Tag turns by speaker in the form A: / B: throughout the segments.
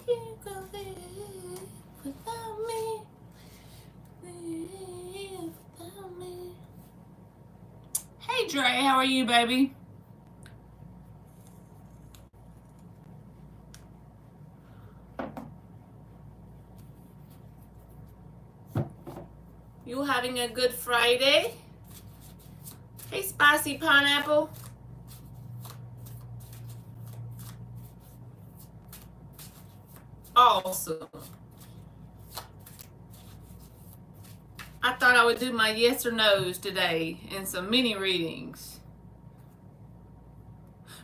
A: You can live without me. Live without me. Hey Dre, how are you, baby? You having a good Friday? Hey, Spicy Pineapple. Awesome. I thought I would do my yes or no's today and some mini readings.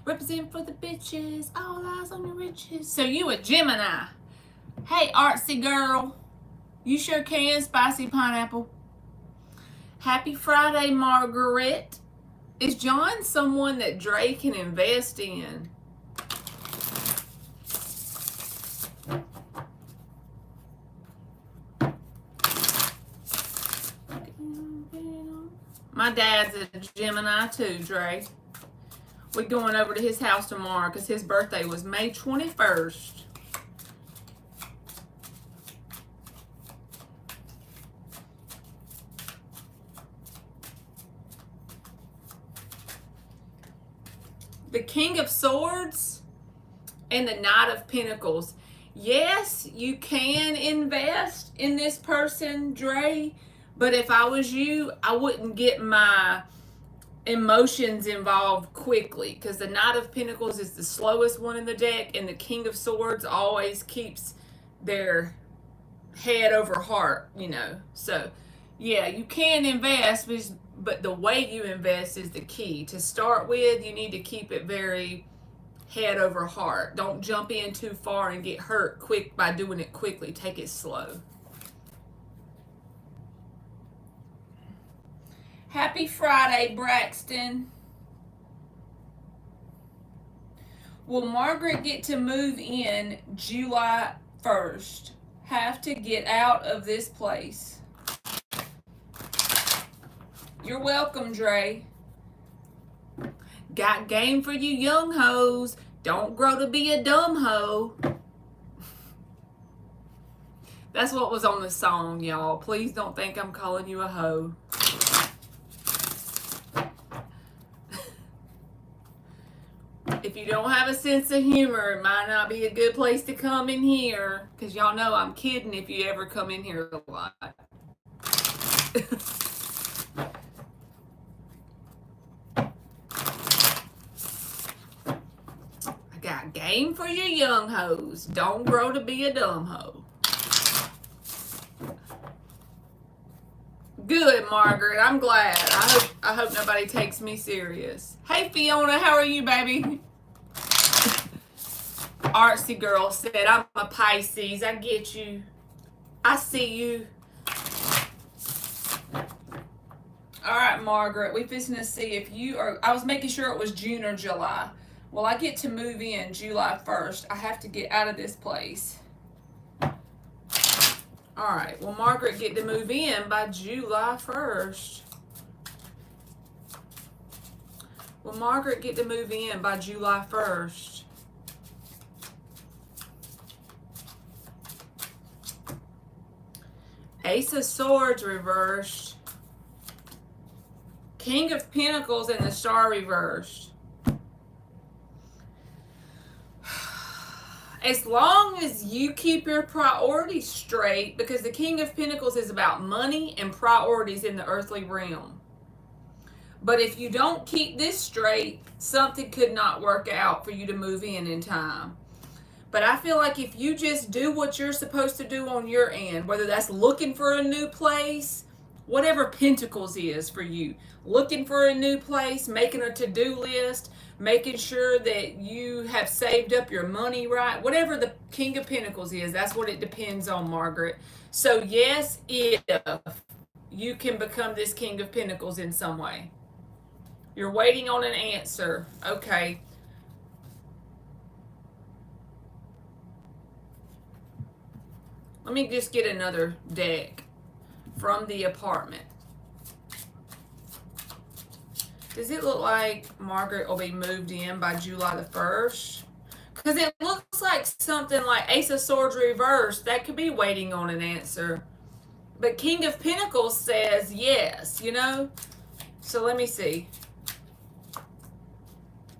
A: Represent for the bitches, all eyes on the riches. So you a Gemini. Hey, artsy girl. You sure can, Spicy Pineapple. Happy Friday, Margaret. Is John someone that Dre can invest in? My dad's a Gemini too, Dre. We're going over to his house tomorrow because his birthday was May 21st. The King of Swords and the Knight of Pentacles. Yes, you can invest in this person, Dre, but if I was you, I wouldn't get my emotions involved quickly because the Knight of Pentacles is the slowest one in the deck, and the King of Swords always keeps their head over heart, you know. So, yeah, you can invest, but the way you invest is the key. To start with, you need to keep it very head over heart. Don't jump in too far and get hurt quick by doing it quickly. Take it slow. Happy Friday, Braxton. Will Margaret get to move in July 1st? Have to get out of this place. You're welcome, Dre. Got game for you young hoes. Don't grow to be a dumb hoe. That's what was on the song, y'all. Please don't think I'm calling you a hoe. If you don't have a sense of humor, it might not be a good place to come in here. Because y'all know I'm kidding if you ever come in here a lot. I got game for you young hoes. Don't grow to be a dumb hoe. Good, Margaret. I'm glad. I hope nobody takes me serious. Hey, Fiona. How are you, baby? Artsy girl said, I'm a Pisces. I get you. I see you. All right, Margaret. We fixing to see if you are... I was making sure it was June or July. Well, I get to move in July 1st. I have to get out of this place. All right. Well, Margaret get to move in by July 1st. Will Margaret get to move in by July 1st? Ace of Swords reversed. King of Pentacles and the Star reversed. As long as you keep your priorities straight, because the King of Pentacles is about money and priorities in the earthly realm. But if you don't keep this straight, something could not work out for you to move in time. But I feel like if you just do what you're supposed to do on your end, whether that's looking for a new place, whatever Pentacles is for you, looking for a new place, making a to-do list, making sure that you have saved up your money right, whatever the King of Pentacles is, that's what it depends on, Margaret. So yes, if you can become this King of Pentacles in some way. You're waiting on an answer. Okay. Let me just get another deck from the apartment. Does it look like Margaret will be moved in by July the 1st? Because it looks like something like Ace of Swords reversed. That could be waiting on an answer. But King of Pentacles says yes, you know? So let me see.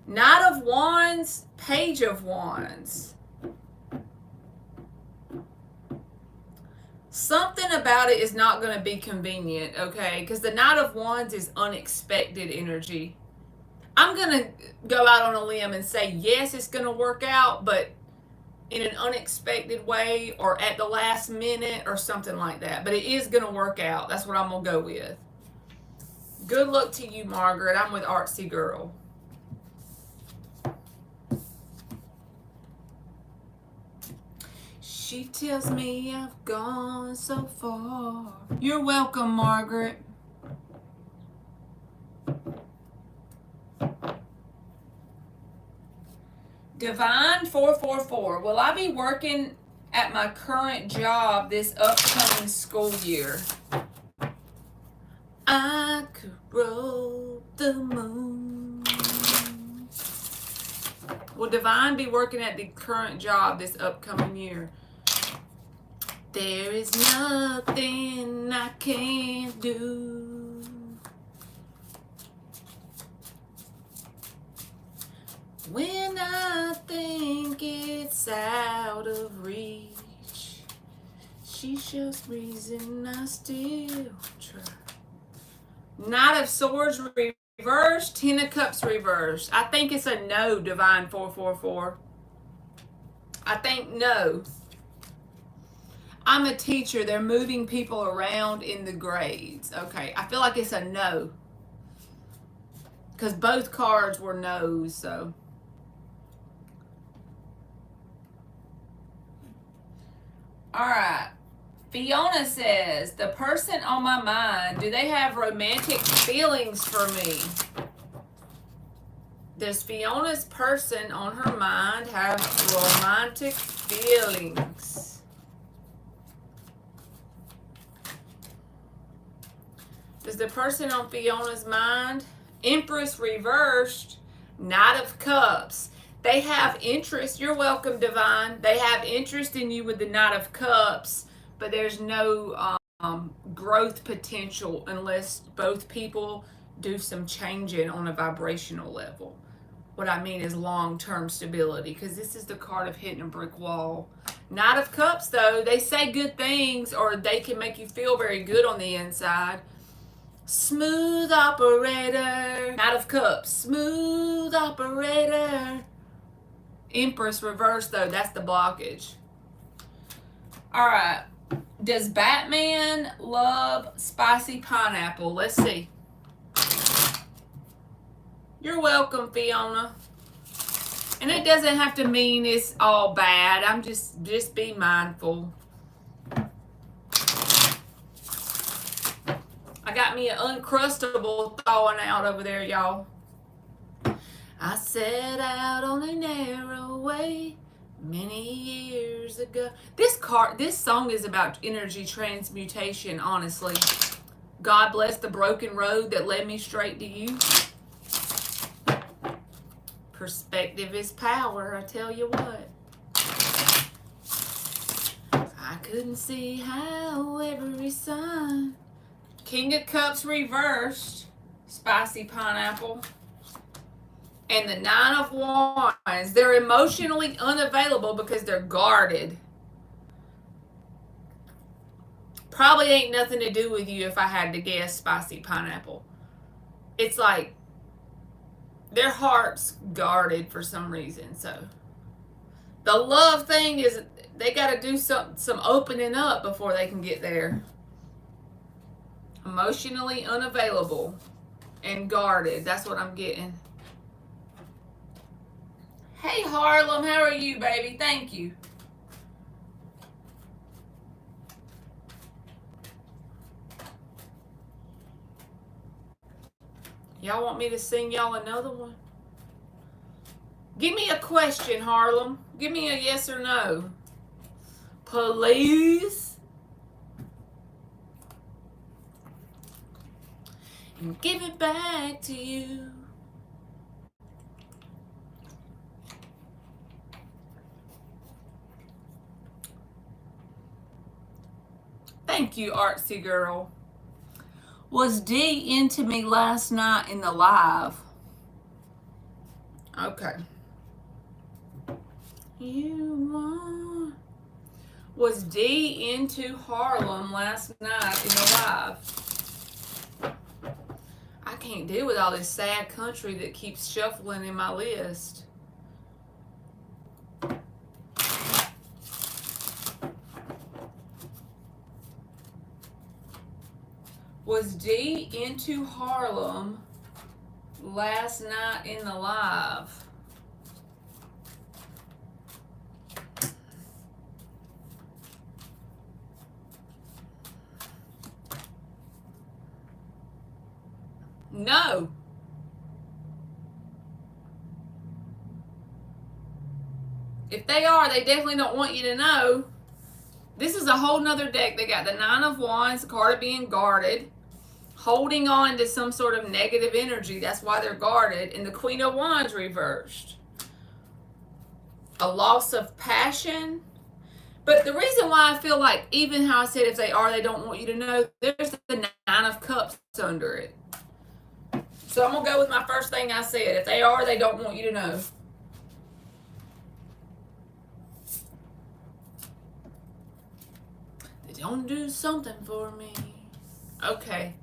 A: Knight of Wands, Page of Wands. Something about it is not going to be convenient, okay? Because the Knight of Wands is unexpected energy. I'm going to go out on a limb and say, yes, it's going to work out, but in an unexpected way or at the last minute or something like that. But it is going to work out. That's what I'm going to go with. Good luck to you, Margaret. I'm with Artsy Girl. She tells me I've gone so far. You're welcome, Margaret. Divine 444. Will I be working at my current job this upcoming school year? I could roll the moon. Will Divine be working at the current job this upcoming year? There is nothing I can't do. When I think it's out of reach, she shows reason I still try. Knight of Swords reversed, Ten of Cups reversed. I think it's a no, Divine 444. I think no. I'm a teacher. They're moving people around in the grades. Okay, I feel like it's a no. Because both cards were no's, so. Alright. Fiona says, the person on my mind, do they have romantic feelings for me? Does Fiona's person on her mind have romantic feelings? Does the person on Fiona's mind? Empress reversed, Knight of Cups. They have interest. You're welcome, Divine. They have interest in you with the Knight of Cups, but there's no growth potential unless both people do some changing on a vibrational level. What I mean is long-term stability, because this is the card of hitting a brick wall. Knight of Cups, though, they say good things, or they can make you feel very good on the inside. Smooth operator. Knight of Cups. Smooth operator. Empress reverse, though. That's the blockage. Alright. Does Batman love spicy pineapple? Let's see. You're welcome, Fiona. And it doesn't have to mean it's all bad. I'm just be mindful. I got me an Uncrustable thawing out over there, y'all. I set out on a narrow way many years ago. This song is about energy transmutation, honestly. God bless the broken road that led me straight to you. Perspective is power, I tell you what. I couldn't see how every sign. King of Cups reversed, spicy pineapple. And the Nine of Wands, they're emotionally unavailable because they're guarded. Probably ain't nothing to do with you if I had to guess, spicy pineapple. It's like their heart's guarded for some reason. So the love thing is they got to do some opening up before they can get there. Emotionally unavailable and guarded. That's what I'm getting. Hey, Harlem. How are you, baby? Thank you. Y'all want me to sing y'all another one? Give me a question, Harlem. Give me a yes or no. Please. And give it back to you. Thank you, artsy girl. Was D into me last night in the live? Okay. Was D into Harlem last night in the live? I can't deal with all this sad country that keeps shuffling in my list. Was D into Harlem last night in the live? No. If they are, they definitely don't want you to know. This is a whole nother deck. They got the Nine of Wands, the card of being guarded, holding on to some sort of negative energy. That's why they're guarded. And the Queen of Wands reversed. A loss of passion. But the reason why I feel like, even how I said if they are, they don't want you to know, there's the Nine of Cups under it. So I'm going to go with my first thing I said. If they are, they don't want you to know. They don't do something for me. Okay.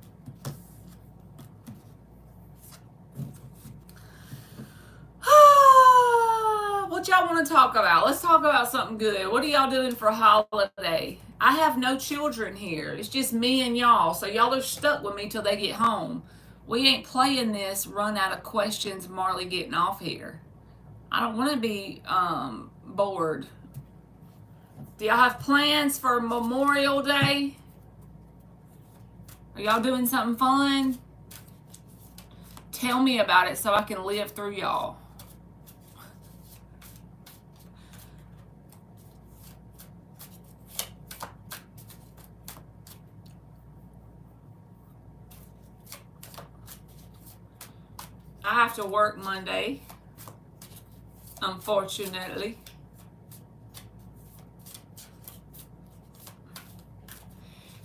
A: What y'all want to talk about? Let's talk about something good. What are y'all doing for holiday? I have no children here. It's just me and y'all. So y'all are stuck with me till they get home. We ain't playing this run out of questions, Marley getting off here. I don't want to be bored. Do y'all have plans for Memorial Day? Are y'all doing something fun? Tell me about it so I can live through y'all. I have to work Monday, unfortunately.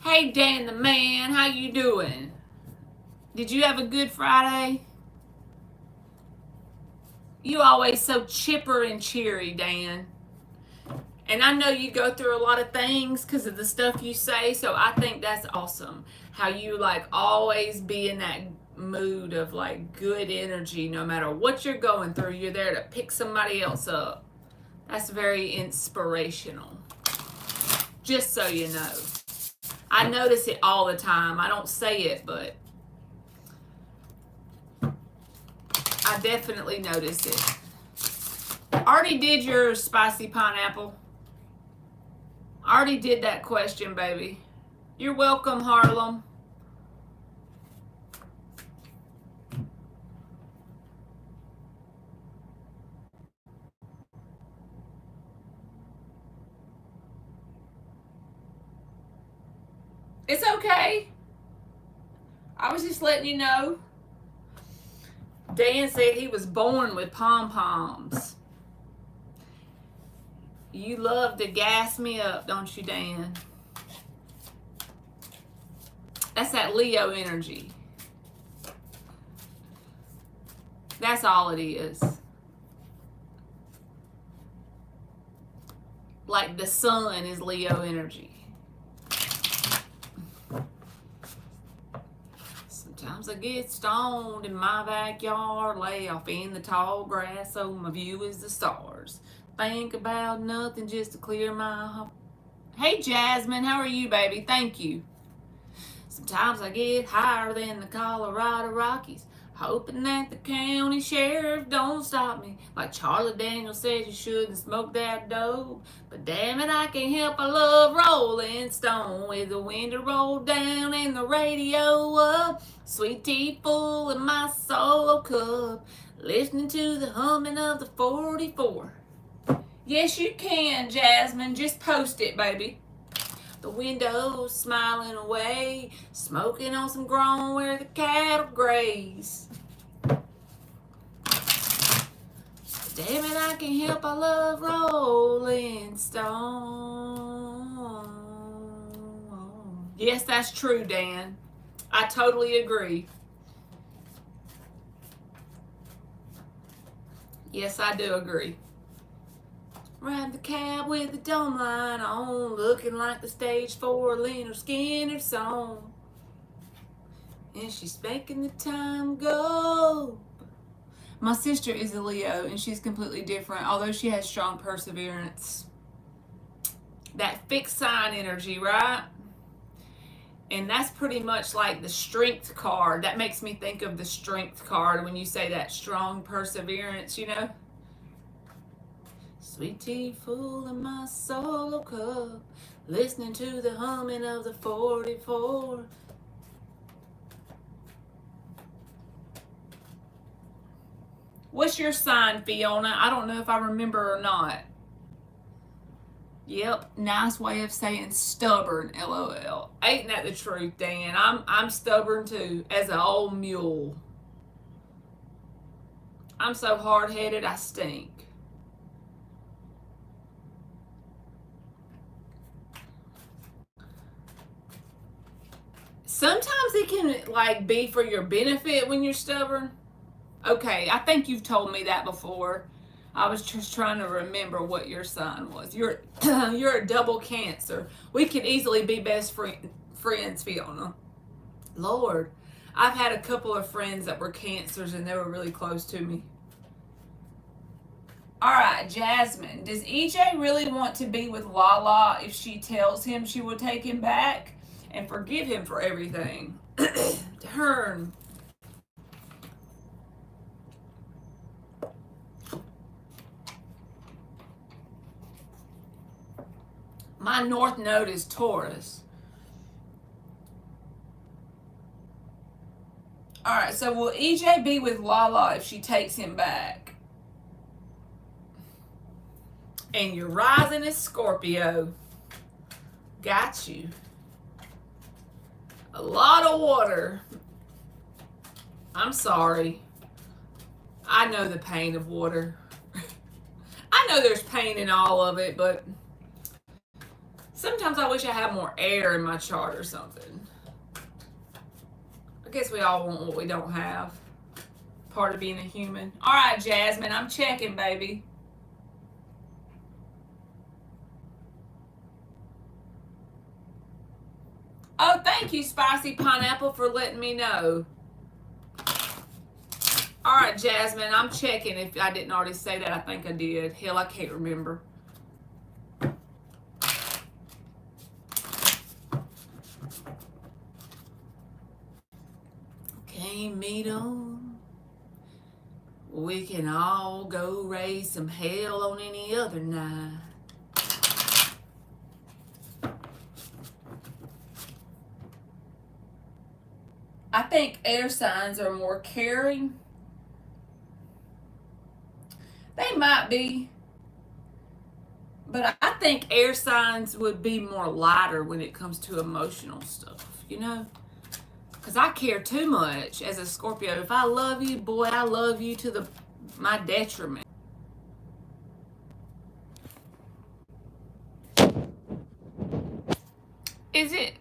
A: Hey Dan the man, how you doing? Did you have a good Friday? You always so chipper and cheery, Dan. And I know you go through a lot of things because of the stuff you say, so I think that's awesome. How you like always be in that mood of like good energy no matter what you're going through. You're there to pick somebody else up. That's very inspirational. Just so you know. I notice it all the time. I don't say it, but I definitely notice it. Already did your spicy pineapple. Already did that question, baby. You're welcome, Harlem. It's okay. I was just letting you know. Dan said he was born with pom-poms. You love to gas me up, don't you, Dan? That's that Leo energy. That's all it is. Like the sun is Leo energy. Sometimes I get stoned in my backyard, lay off in the tall grass so my view is the stars. Think about nothing just to clear my heart. Hey Jasmine, how are you, baby? Thank you. Sometimes I get higher than the Colorado Rockies, hoping that the county sheriff don't stop me. Like Charlie Daniels says, you shouldn't smoke that dope. But damn it, I can't help I love Rolling Stone. With the window rolled down and the radio up, sweet tea full in my solo cup, listening to the humming of the 44. Yes, you can, Jasmine. Just post it, baby. The window smiling away, smoking on some ground where the cattle graze. Damn it, I can't help I love Rolling Stone. Yes, that's true, Dan. I totally agree. Yes, I do agree. Ride the cab with the dome line on, looking like the stage 4 Leonard Skinner song. And she's making the time go. My sister is a Leo, and she's completely different, although she has strong perseverance. That fixed sign energy, right? And that's pretty much like the strength card. That makes me think of the strength card when you say that strong perseverance, you know? Sweet tea full of my solo cup, listening to the humming of the 44. What's your sign, Fiona? I don't know if I remember or not. Yep, nice way of saying stubborn, LOL. Ain't that the truth, Dan? I'm stubborn too, as an old mule. I'm so hard-headed, I stink. Sometimes it can like be for your benefit when you're stubborn. Okay, I think you've told me that before. I was just trying to remember what your sign was. You're you're a double Cancer. We could easily be best friends, Fiona. Lord, I've had a couple of friends that were Cancers and they were really close to me. All right, Jasmine. Does EJ really want to be with Lala if she tells him she will take him back and forgive him for everything? Turn. My North Node is Taurus. Alright, so will EJ be with Lala if she takes him back? And your rising is Scorpio. Got you. A lot of water. I'm sorry. I know the pain of water. I know there's pain in all of it, but sometimes I wish I had more air in my chart or something. I guess we all want what we don't have. Part of being a human. All right, Jasmine, I'm checking, baby. Oh, thank you, Spicy Pineapple, for letting me know. All right, Jasmine, I'm checking if I didn't already say that. I think I did. Hell, I can't remember. Can't meet 'em. We can all go raise some hell on any other night. I think air signs are more caring. They might be. But I think air signs would be more lighter when it comes to emotional stuff, you know? Because I care too much as a Scorpio. If I love you, boy, I love you to my detriment. Is it?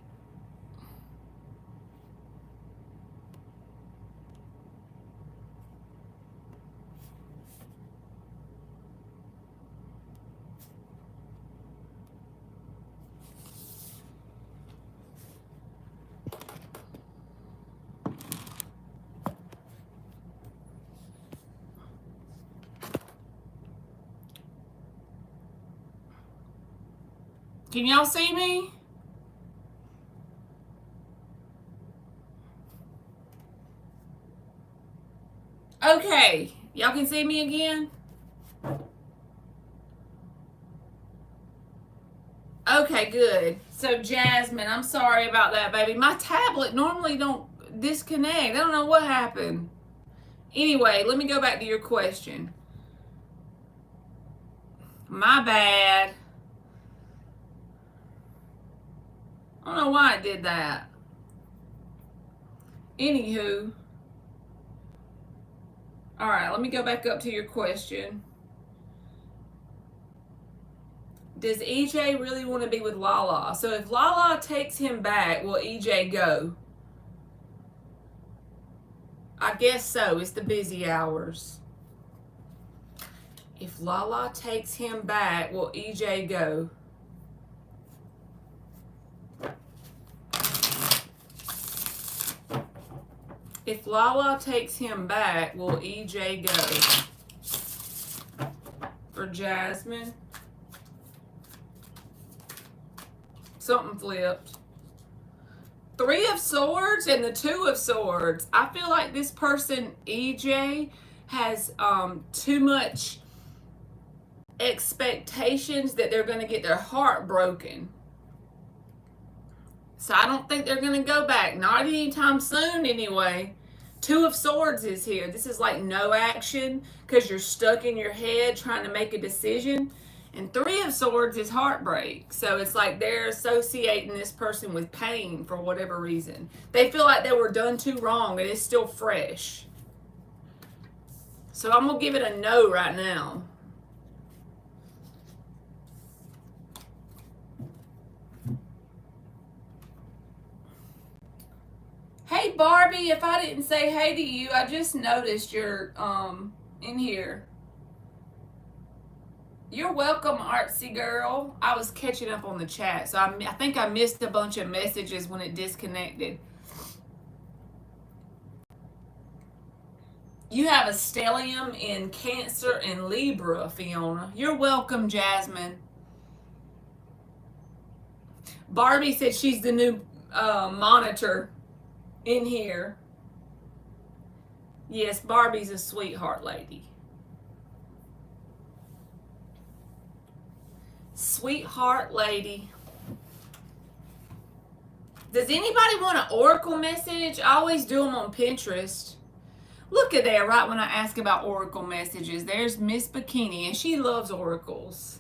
A: Can y'all see me? Okay. Y'all can see me again? Okay, good. So, Jasmine, I'm sorry about that, baby. My tablet normally don't disconnect. I don't know what happened. Anyway, let me go back to your question. My bad. I don't know why it did that. Anywho. All right, let me go back up to your question. Does EJ really want to be with Lala? So if Lala takes him back, will EJ go? I guess so. It's the busy hours. If Lala takes him back, will EJ go? If Lala takes him back, will EJ go? For Jasmine. Something flipped. 3 of Swords and the 2 of Swords. I feel like this person, EJ, has too much expectations that they're going to get their heart broken. So I don't think they're going to go back. Not anytime soon anyway. 2 of Swords is here. This is like no action because you're stuck in your head trying to make a decision. And 3 of Swords is heartbreak. So it's like they're associating this person with pain for whatever reason. They feel like they were done too wrong and it's still fresh. So I'm going to give it a no right now. Hey Barbie, if I didn't say hey to you, I just noticed you're in here. You're welcome, artsy girl. I was catching up on the chat, so I think I missed a bunch of messages when it disconnected. You have a stellium in Cancer and Libra, Fiona. You're welcome, Jasmine. Barbie said she's the new monitor in here. Yes, Barbie's a sweetheart lady. Sweetheart lady. Does anybody want an oracle message? I always do them on Pinterest. Look at there, right when I ask about oracle messages. There's Miss Bikini, and she loves oracles.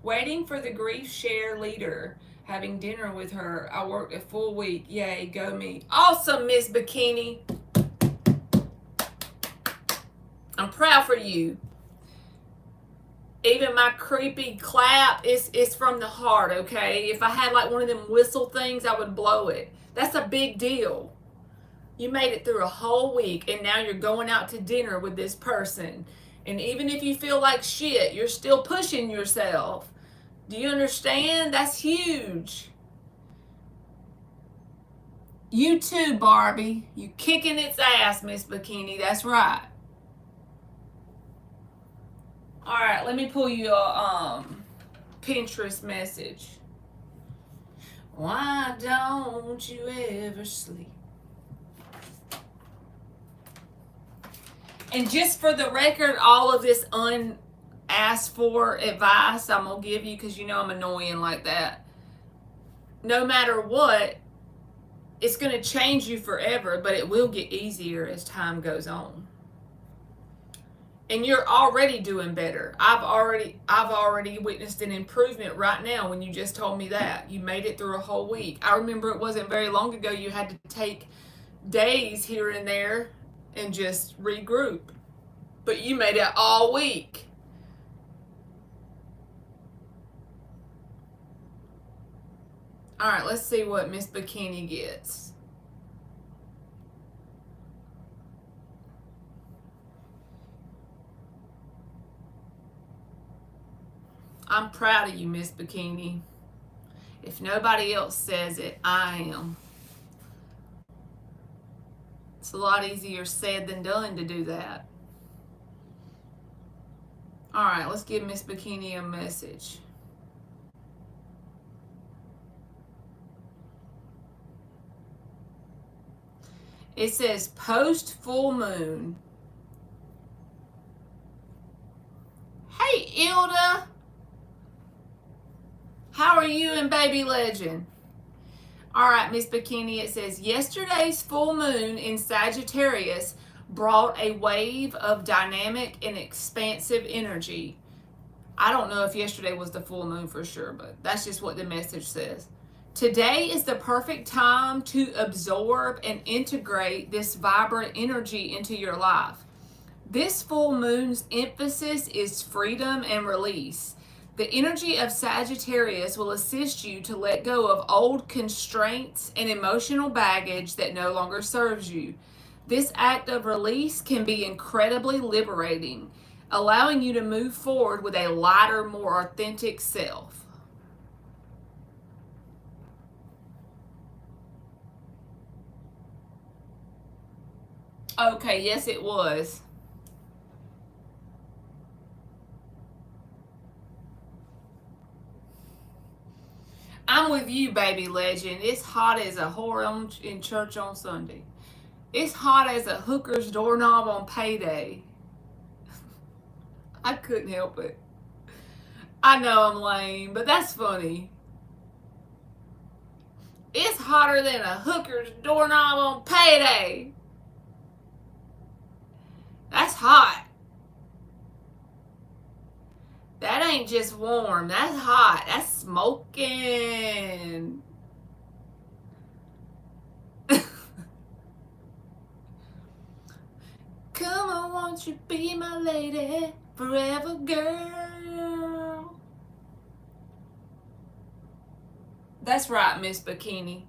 A: Waiting for the grief share leader. Having dinner with her. I worked a full week. Yay, go me. Awesome, Miss Bikini. I'm proud for you. Even my creepy clap is from the heart, okay? If I had like one of them whistle things, I would blow it. That's a big deal. You made it through a whole week, and now you're going out to dinner with this person. And even if you feel like shit, you're still pushing yourself. Do you understand? That's huge. You too, Barbie. You kicking its ass, Miss Bikini. That's right. All right, let me pull you a Pinterest message. Why don't you ever sleep? And just for the record, all of this unasked for advice I'm going to give you, because you know I'm annoying like that. No matter what, it's going to change you forever, but it will get easier as time goes on. And you're already doing better. I've already witnessed an improvement right now when you just told me that. You made it through a whole week. I remember it wasn't very long ago you had to take days here and there and just regroup. But you made it all week. All right, let's see what Miss Bikini gets. I'm proud of you, Miss Bikini. If nobody else says it, I am. It's a lot easier said than done to do that. All right, let's give Miss Bikini a message. It says post full moon. Hey, Ilda. How are you and Baby Legend? All right, Miss Bikini, it says, yesterday's full moon in Sagittarius brought a wave of dynamic and expansive energy. I don't know if yesterday was the full moon for sure, but that's just what the message says. Today is the perfect time to absorb and integrate this vibrant energy into your life. This full moon's emphasis is freedom and release. The energy of Sagittarius will assist you to let go of old constraints and emotional baggage that no longer serves you. This act of release can be incredibly liberating, allowing you to move forward with a lighter, more authentic self. Okay, yes, it was. I'm with you, baby legend. It's hot as a whore in church on Sunday. It's hot as a hooker's doorknob on payday. I couldn't help it. I know I'm lame, but that's funny. It's hotter than a hooker's doorknob on payday. That's hot. That ain't just warm. That's hot. That's smoking. Come on, won't you be my lady forever, girl? That's right, Miss Bikini.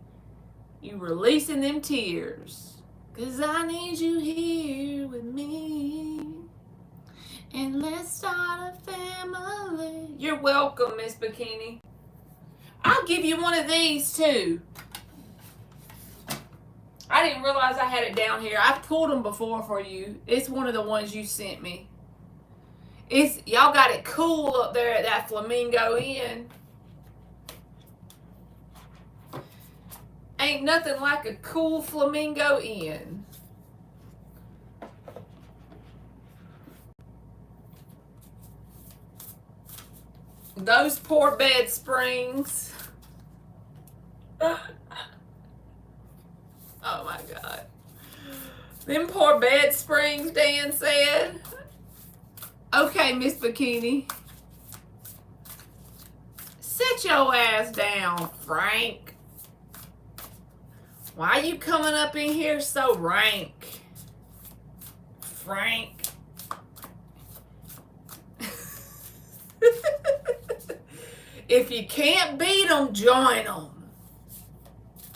A: You releasing them tears. 'Cause I need you here with me. And let's start a family. You're welcome, Miss Bikini. I'll give you one of these too. I didn't realize I had it down here. I pulled them before for you. It's one of the ones you sent me. It's y'all got it cool up there at that Flamingo Inn. Ain't nothing like a cool Flamingo Inn. Those poor bed springs. Oh my God. Them poor bed springs, Dan said. Okay, Miss Bikini. Sit your ass down, Frank. Why you coming up in here so rank? Frank. If you can't beat them, join them.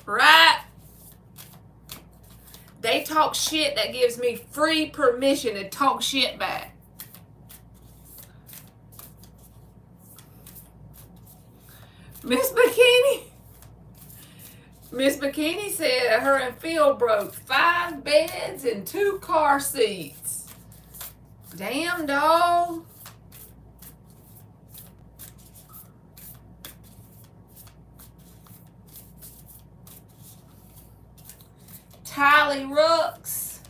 A: Right? They talk shit, that gives me free permission to talk shit back. Miss Bikini. Miss Bikini said her and Phil broke 5 beds and 2 car seats. Damn, dog. Tylee Rooks,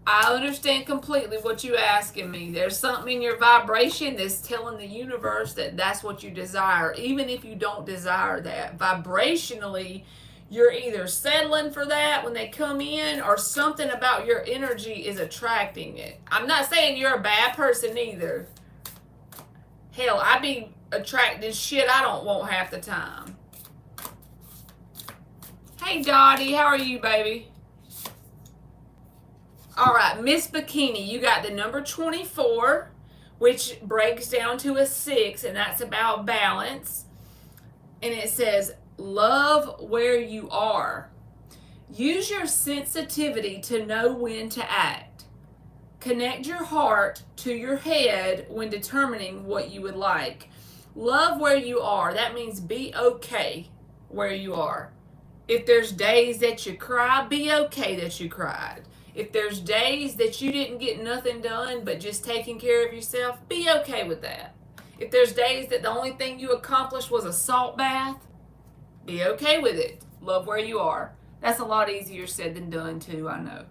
A: I understand completely what you're asking me. There's something in your vibration that's telling the universe that that's what you desire, even if you don't desire that. Vibrationally, you're either settling for that when they come in, or something about your energy is attracting it. I'm not saying you're a bad person either. Hell, I be attracting shit I don't want half the time. Hey, Dottie, how are you, baby? All right, Miss Bikini, you got the number 24, which breaks down to a 6, and that's about balance. And it says, love where you are. Use your sensitivity to know when to act. Connect your heart to your head when determining what you would like. Love where you are. That means be okay where you are. If there's days that you cry, be okay that you cried. If there's days that you didn't get nothing done but just taking care of yourself, be okay with that. If there's days that the only thing you accomplished was a salt bath, be okay with it. Love where you are. That's a lot easier said than done too, I know.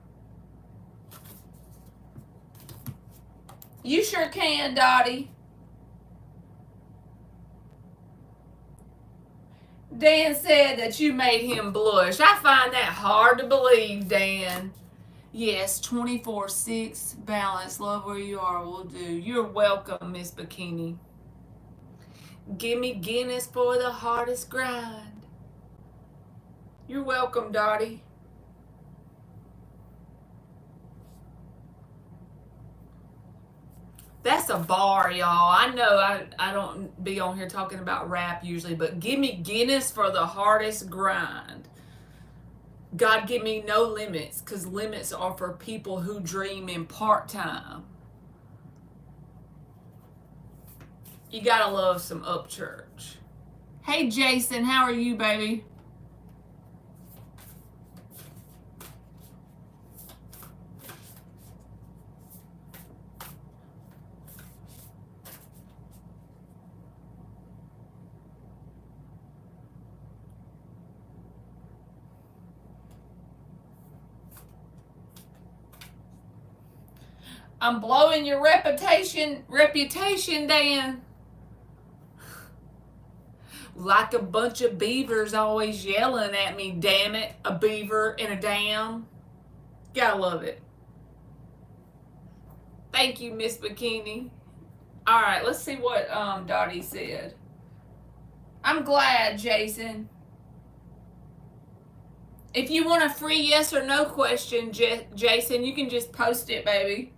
A: You sure can, Dottie. Dan said that you made him blush. I find that hard to believe, Dan. Yes, 24/6 balance. Love where you are will do. You're welcome, Miss Bikini. Give me Guinness for the hardest grind. You're welcome, Dottie. That's a bar, y'all. I know I don't be on here talking about rap usually, but give me Guinness for the hardest grind. God, give me no limits, because limits are for people who dream in part time. You gotta love some Upchurch. Hey, Jason, how are you, baby? I'm blowing your reputation, Dan. Like a bunch of beavers always yelling at me, damn it. A beaver in a dam. Gotta love it. Thank you, Miss Bikini. Alright, let's see what Dottie said. I'm glad, Jason. If you want a free yes or no question, Jason, you can just post it, baby.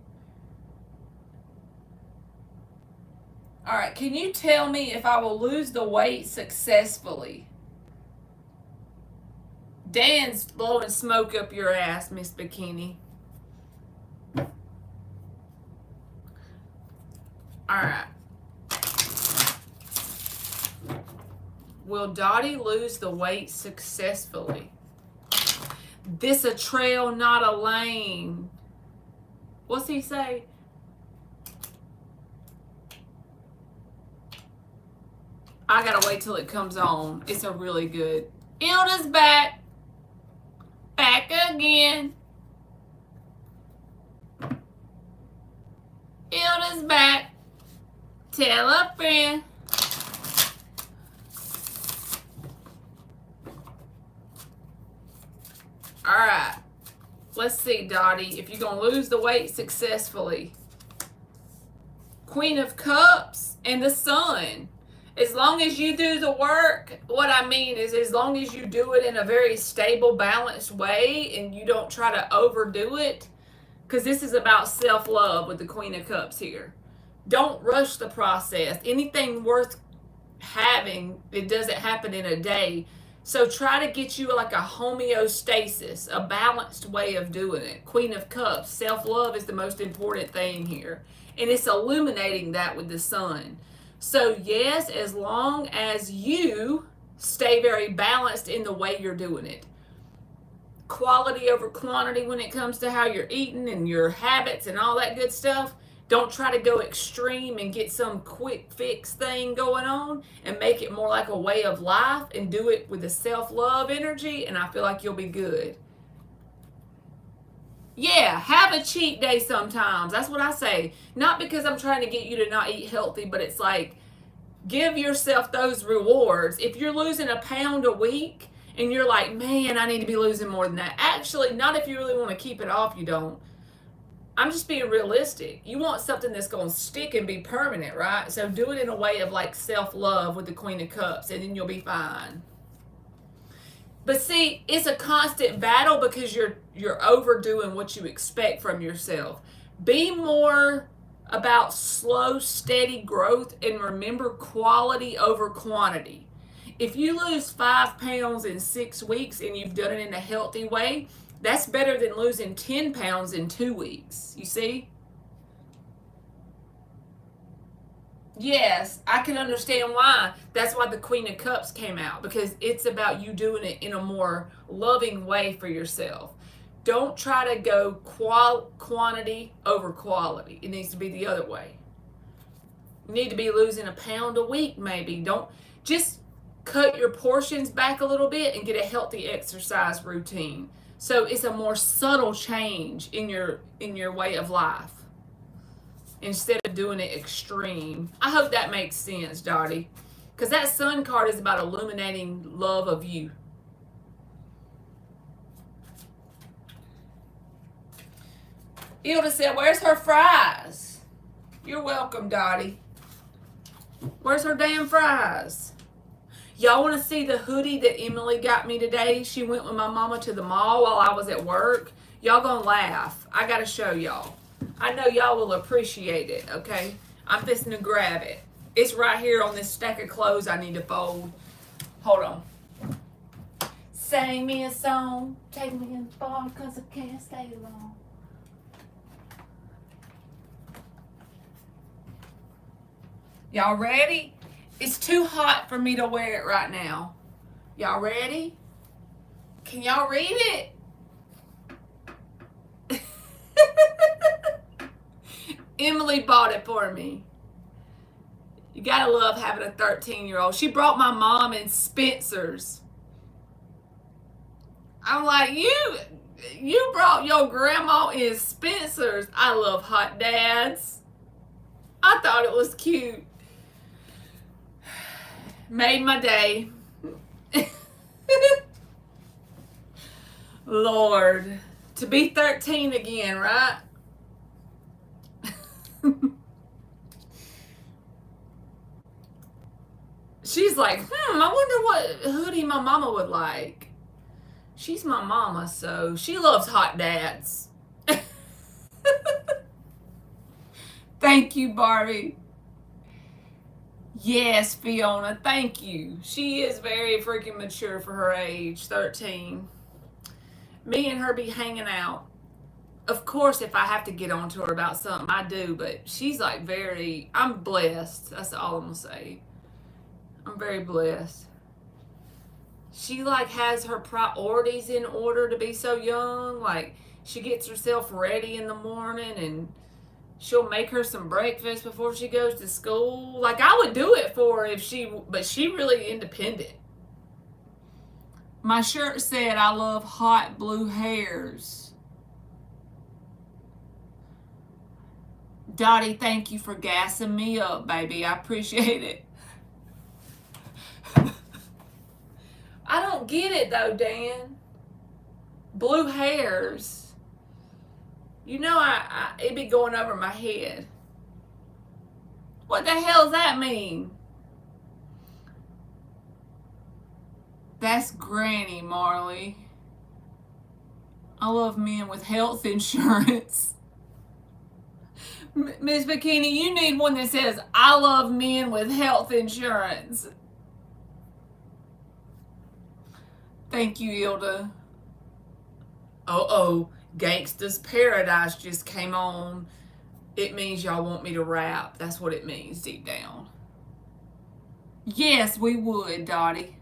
A: Alright, can you tell me if I will lose the weight successfully? Dan's blowing smoke up your ass, Miss Bikini. Alright. Will Dottie lose the weight successfully? This a trail, not a lane. What's he say? I gotta wait till it comes on. It's a really good. Ilda's back. Back again. Ilda's back. Tell a friend. Alright. Let's see, Dottie, if you're going to lose the weight successfully. Queen of Cups and the Sun. As long as you do the work, what I mean is as long as you do it in a very stable, balanced way and you don't try to overdo it, because this is about self-love with the Queen of Cups here. Don't rush the process. Anything worth having, it doesn't happen in a day. So try to get you like a homeostasis, a balanced way of doing it. Queen of Cups, self-love is the most important thing here. And it's illuminating that with the Sun. So yes, as long as you stay very balanced in the way you're doing it. Quality over quantity when it comes to how you're eating and your habits and all that good stuff. Don't try to go extreme and get some quick fix thing going on, and make it more like a way of life and do it with a self-love energy, and I feel like you'll be good. Yeah, have a cheat day sometimes. That's what I say. Not because I'm trying to get you to not eat healthy, but it's like, give yourself those rewards. If you're losing a pound a week and you're like, man, I need to be losing more than that. Actually, not if you really want to keep it off, you don't. I'm just being realistic. You want something that's going to stick and be permanent, right? So do it in a way of like self-love with the Queen of Cups, and then you'll be fine. But see, it's a constant battle because you're overdoing what you expect from yourself. Be more about slow, steady growth, and remember quality over quantity. If you lose 5 pounds in 6 weeks and you've done it in a healthy way, that's better than losing 10 pounds in 2 weeks. You see? Yes, I can understand why. That's why the Queen of Cups came out, because it's about you doing it in a more loving way for yourself. Don't try to go quantity over quality. It needs to be the other way. You need to be losing a pound a week, maybe. Don't just cut your portions back a little bit and get a healthy exercise routine. So it's a more subtle change in your way of life instead of doing it extreme. I hope that makes sense, Dottie, because that Sun card is about illuminating love of you. Ilda said, where's her fries? You're welcome, Dottie. Where's her damn fries? Y'all want to see the hoodie that Emily got me today? She went with my mama to the mall while I was at work. Y'all gonna laugh. I gotta show y'all. I know y'all will appreciate it, okay? I'm fixing to grab it. It's right here on this stack of clothes I need to fold. Hold on. Sing me a song, take me in the bar, cause I can't stay long. Y'all ready? It's too hot for me to wear it right now. Y'all ready? Can y'all read it? Emily bought it for me. You gotta love having a 13-year-old. She brought my mom in Spencer's. I'm like, you brought your grandma in Spencer's. I love hot dads. I thought it was cute. Made my day. Lord, to be 13 again, right? She's like, I wonder what hoodie my mama would like. She's my mama, so she loves hot dads. Thank you, Barbie. Yes, Fiona, thank you. She is very freaking mature for her age, 13. Me and her be hanging out. Of course, if I have to get on to her about something, I do, but she's like I'm blessed. That's all I'm gonna say. I'm very blessed. She like has her priorities in order to be so young. Like, she gets herself ready in the morning and she'll make her some breakfast before she goes to school. Like, I would do it for her but she really independent. My shirt said, I love hot blue hairs. Dottie, thank you for gassing me up, baby. I appreciate it. I don't get it, though, Dan. Blue hairs. You know, it be going over my head. What the hell does that mean? That's Granny, Marley. I love men with health insurance. Miss Bikini, you need one that says, I love men with health insurance. Thank you, Ilda. Oh, Gangsta's Paradise just came on. It means y'all want me to rap. That's what it means deep down. Yes, we would, Dottie.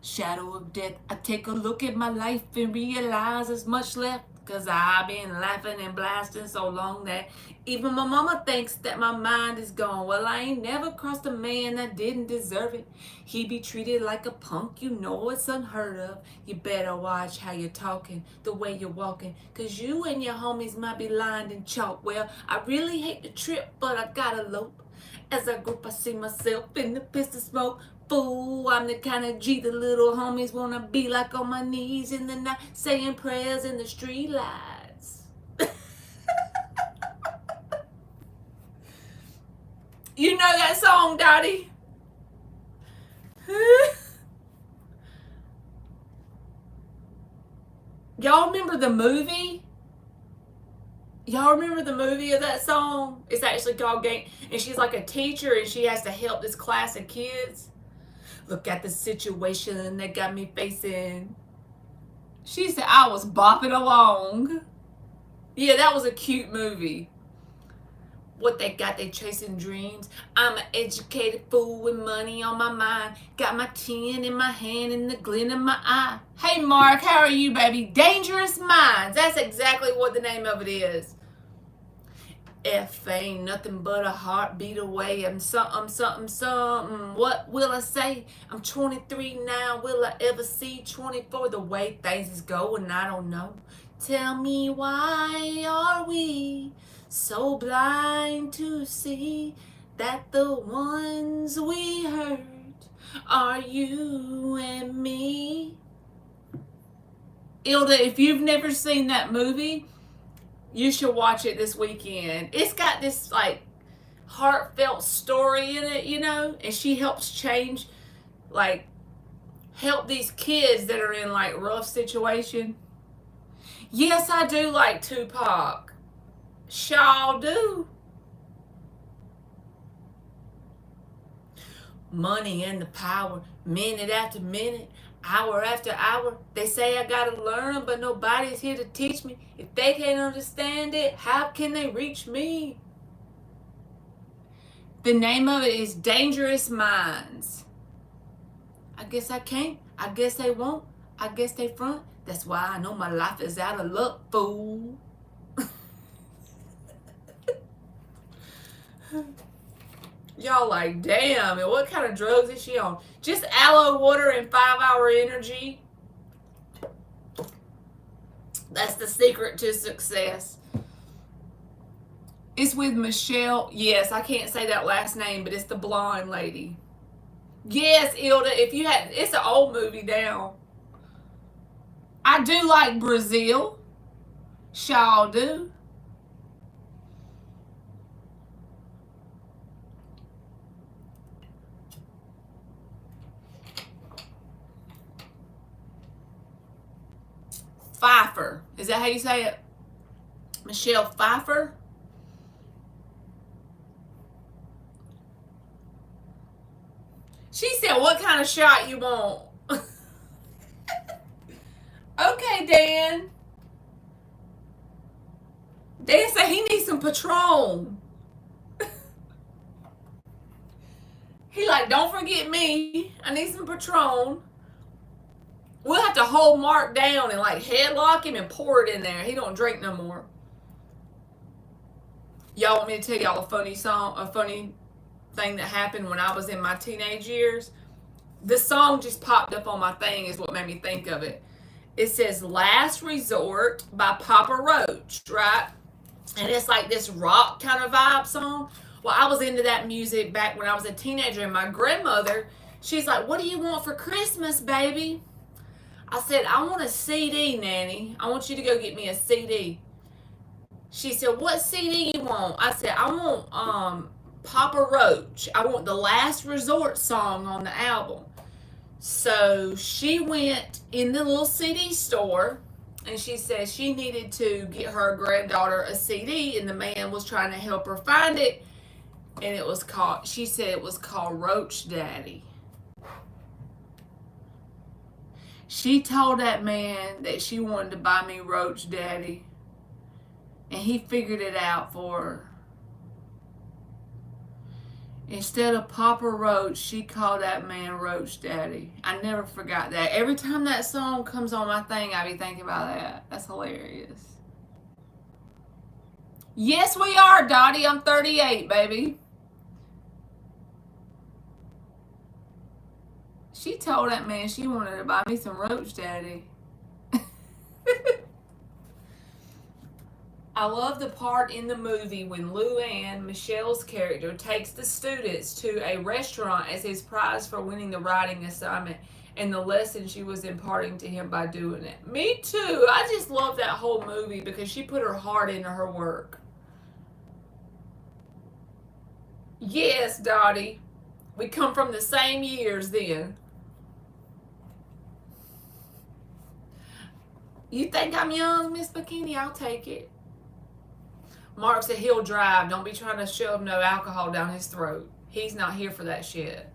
A: Shadow of death. I take a look at my life and realize there's much left. Cause I've been laughing and blasting so long that even my mama thinks that my mind is gone. Well, I ain't never crossed a man that didn't deserve it. He be treated like a punk, you know it's unheard of. You better watch how you're talking, the way you're walking. Cause you and your homies might be lined in chalk. Well, I really hate the trip, but I gotta lope. As I group, I see myself in the pistol smoke. Fool, I'm the kind of G the little homies wanna be like on my knees in the night, saying prayers in the street lights. You know that song, Dottie? Y'all remember the movie? Y'all remember the movie of that song? It's actually called Gang, and she's like a teacher and she has to help this class of kids. Look at the situation that got me facing. She said I was bopping along. Yeah, that was a cute movie. What they got, they chasing dreams. I'm an educated fool with money on my mind. Got my 10 in my hand and the glint in my eye. Hey Mark, how are you, baby? Dangerous Minds. That's exactly what the name of it is. F ain't nothing but a heartbeat away. I'm something. What will I say? I'm 23 now. Will I ever see 24? The way things is going, I don't know. Tell me, why are we so blind to see that the ones we hurt are you and me? Ilda, if you've never seen that movie, you should watch it this weekend. It's got this like heartfelt story in it, you know, and she helps help these kids that are in like rough situation. Yes, I do like Tupac. Sure do. Money and the power, minute after minute, hour after hour. They say I gotta learn, but nobody's here to teach me. If they can't understand it, how can they reach me? The name of it is Dangerous Minds. I guess I can't. I guess they won't. I guess they front. That's why I know my life is out of luck, fool. Y'all like, damn, and what kind of drugs is she on? Just aloe water and 5-hour energy. That's the secret to success. It's with Michelle. Yes, I can't say that last name, but it's the blonde lady. Yes, Ilda, if you had, it's an old movie now. I do like Brazil. Sure do. Pfeiffer. Is that how you say it? Michelle Pfeiffer? She said, what kind of shot you want? Okay, Dan. Dan said he needs some Patron. He like, don't forget me. I need some Patron. We'll have to hold Mark down and like headlock him and pour it in there. He don't drink no more. Y'all want me to tell y'all a funny thing that happened when I was in my teenage years? The song just popped up on my thing is what made me think of it. It says Last Resort by Papa Roach, right? And it's like this rock kind of vibe song. Well, I was into that music back when I was a teenager, and my grandmother, she's like, what do you want for Christmas, baby? I said, I want a CD, Nanny. I want you to go get me a CD. She said, what CD you want? I said, I want Papa Roach. I want the Last Resort song on the album. So she went in the little CD store, and she said she needed to get her granddaughter a CD, and the man was trying to help her find it. And it was called, she said it was called Roach Daddy. She told that man that she wanted to buy me Roach Daddy, and he figured it out for her. Instead of Papa Roach, she called that man Roach Daddy. I never forgot that. Every time that song comes on my thing, I be thinking about that. That's hilarious. Yes, we are, Dottie. I'm 38, baby. She told that man she wanted to buy me some Roach Daddy. I love the part in the movie when Luann, Michelle's character, takes the students to a restaurant as his prize for winning the writing assignment and the lesson she was imparting to him by doing it. Me too. I just love that whole movie because she put her heart into her work. Yes, Dottie. We come from the same years then. You think I'm young, Miss Bikini? I'll take it. Mark said he'll drive. Don't be trying to shove no alcohol down his throat. He's not here for that shit.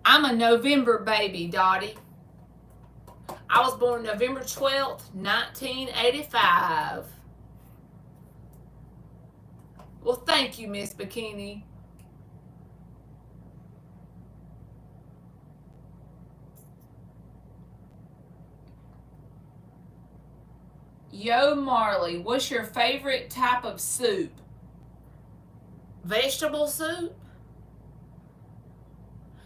A: I'm a November baby, Dottie. I was born November 12th, 1985. Well, thank you, Miss Bikini. Yo, Marley, what's your favorite type of soup? Vegetable soup?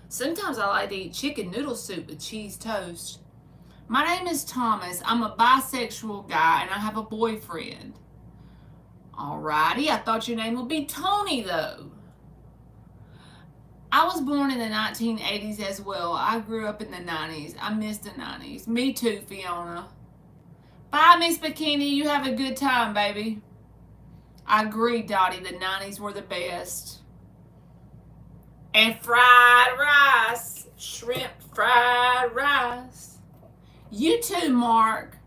A: Sometimes I like to eat chicken noodle soup with cheese toast. My name is Thomas. I'm a bisexual guy and I have a boyfriend. Alrighty, I thought your name would be Tony though. I was born in the 1980s as well. I grew up in the 90s. I miss the 90s. Me too, Fiona. Bye, Miss Bikini. You have a good time, baby. I agree, Dottie. The 90s were the best. And fried rice. Shrimp fried rice. You too, Mark.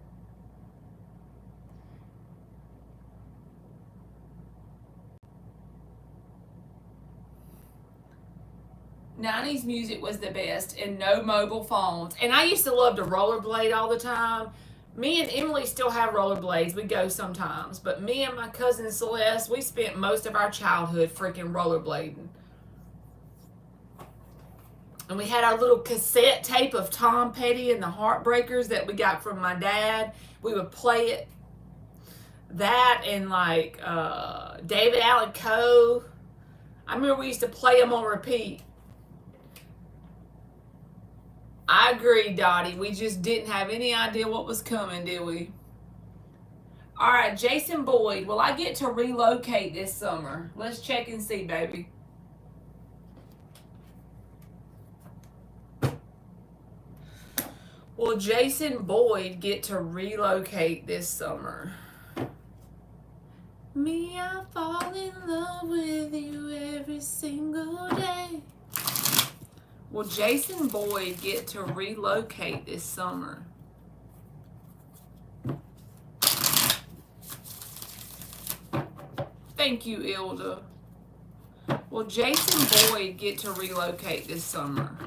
A: 90s music was the best, and no mobile phones. And I used to love to rollerblade all the time. Me and Emily still have rollerblades. We go sometimes. But me and my cousin Celeste, we spent most of our childhood freaking rollerblading. And we had our little cassette tape of Tom Petty and the Heartbreakers that we got from my dad. We would play it. That and like David Allan Coe. I remember we used to play them on repeat. I agree, Dottie. We just didn't have any idea what was coming, did we? All right, Jason Boyd. Will I get to relocate this summer? Let's check and see, baby. Will Jason Boyd get to relocate this summer? Me, I fall in love with you every single day. Will Jason Boyd get to relocate this summer? Thank you, Ilda. Will Jason Boyd get to relocate this summer?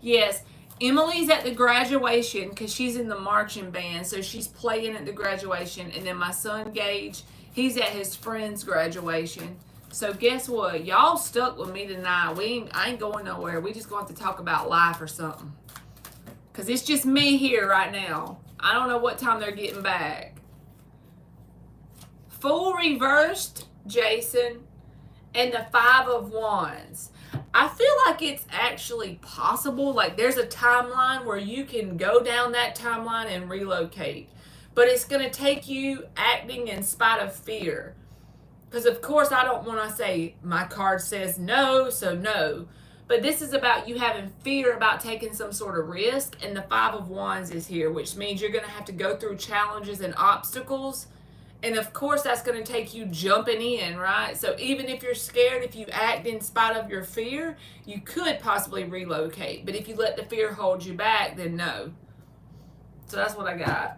A: Yes. Emily's at the graduation because she's in the marching band, so she's playing at the graduation. And then my son Gage, he's at his friend's graduation. So guess what? Y'all stuck with me tonight. I ain't going nowhere. We just going to have to talk about life or something. Because it's just me here right now. I don't know what time they're getting back. Full reversed, Jason, and the 5 of Wands. I feel like it's actually possible. Like there's a timeline where you can go down that timeline and relocate. But it's going to take you acting in spite of fear. Because of course I don't want to say my card says no, so no. But this is about you having fear about taking some sort of risk. And the 5 of Wands is here, which means you're going to have to go through challenges and obstacles. And of course, that's going to take you jumping in, right? So even if you're scared, if you act in spite of your fear, you could possibly relocate. But if you let the fear hold you back, then no. So that's what I got.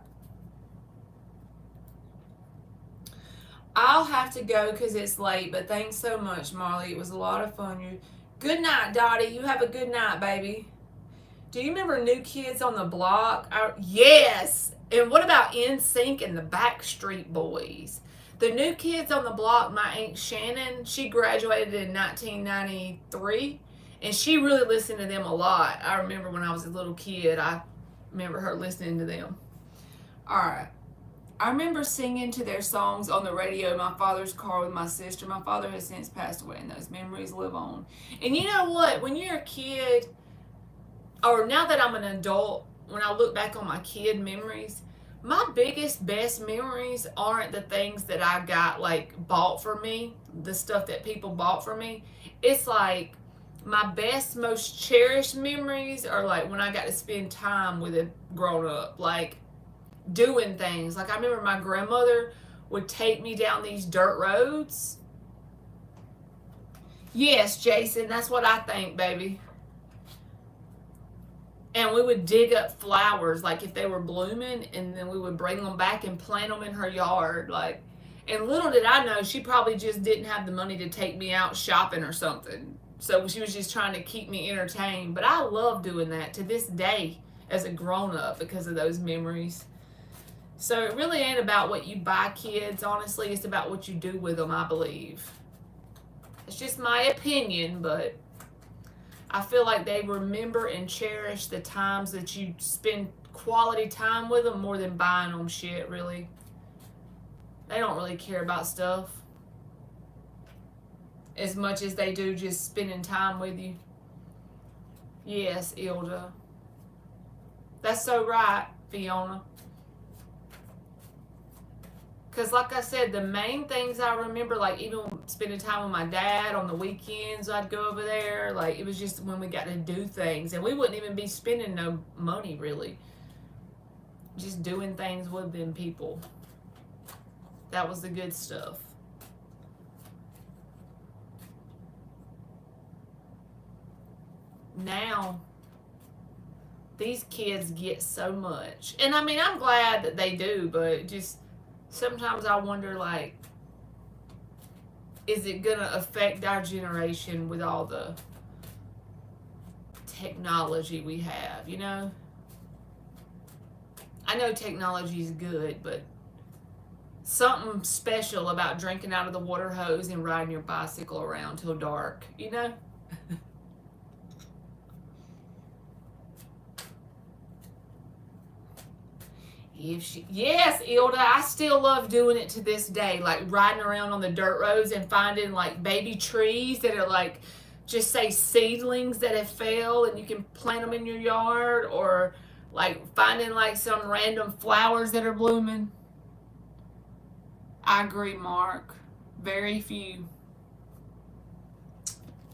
A: I'll have to go because it's late, but thanks so much, Marley. It was a lot of fun. Good night, Dottie. You have a good night, baby. Do you remember New Kids on the Block? Yes! And what about NSYNC and the Backstreet Boys? The New Kids on the Block, my Aunt Shannon, she graduated in 1993, and she really listened to them a lot. I remember when I was a little kid, I remember her listening to them. All right. I remember singing to their songs on the radio in my father's car with my sister. My father has since passed away, and those memories live on. And you know what? When you're a kid, or now that I'm an adult, when I look back on my kid memories, my biggest, best memories aren't the things that I got, like, bought for me, the stuff that people bought for me. It's like my best, most cherished memories are, like, when I got to spend time with a grown-up, like, doing things. Like, I remember my grandmother would take me down these dirt roads. Yes, Jason, that's what I think, baby. And we would dig up flowers, like if they were blooming, and then we would bring them back and plant them in her yard. Like, and little did I know, she probably just didn't have the money to take me out shopping or something. So she was just trying to keep me entertained. But I love doing that to this day as a grown-up because of those memories. So it really ain't about what you buy kids, honestly. It's about what you do with them, I believe. It's just my opinion, but I feel like they remember and cherish the times that you spend quality time with them more than buying them shit, really. They don't really care about stuff as much as they do just spending time with you. Yes, Ilda. That's so right, Fiona. Because like I said, the main things I remember, like even spending time with my dad on the weekends, I'd go over there. Like it was just when we got to do things. And we wouldn't even be spending no money, really. Just doing things with them people. That was the good stuff. Now, these kids get so much. And I mean, I'm glad that they do, but just sometimes I wonder, like, is it going to affect our generation with all the technology we have, you know? I know technology is good, but something special about drinking out of the water hose and riding your bicycle around till dark, you know? Yes, Ilda, I still love doing it to this day, like riding around on the dirt roads and finding like baby trees that are like just say seedlings that have fell and you can plant them in your yard, or like finding like some random flowers that are blooming. I agree, Mark. Very few.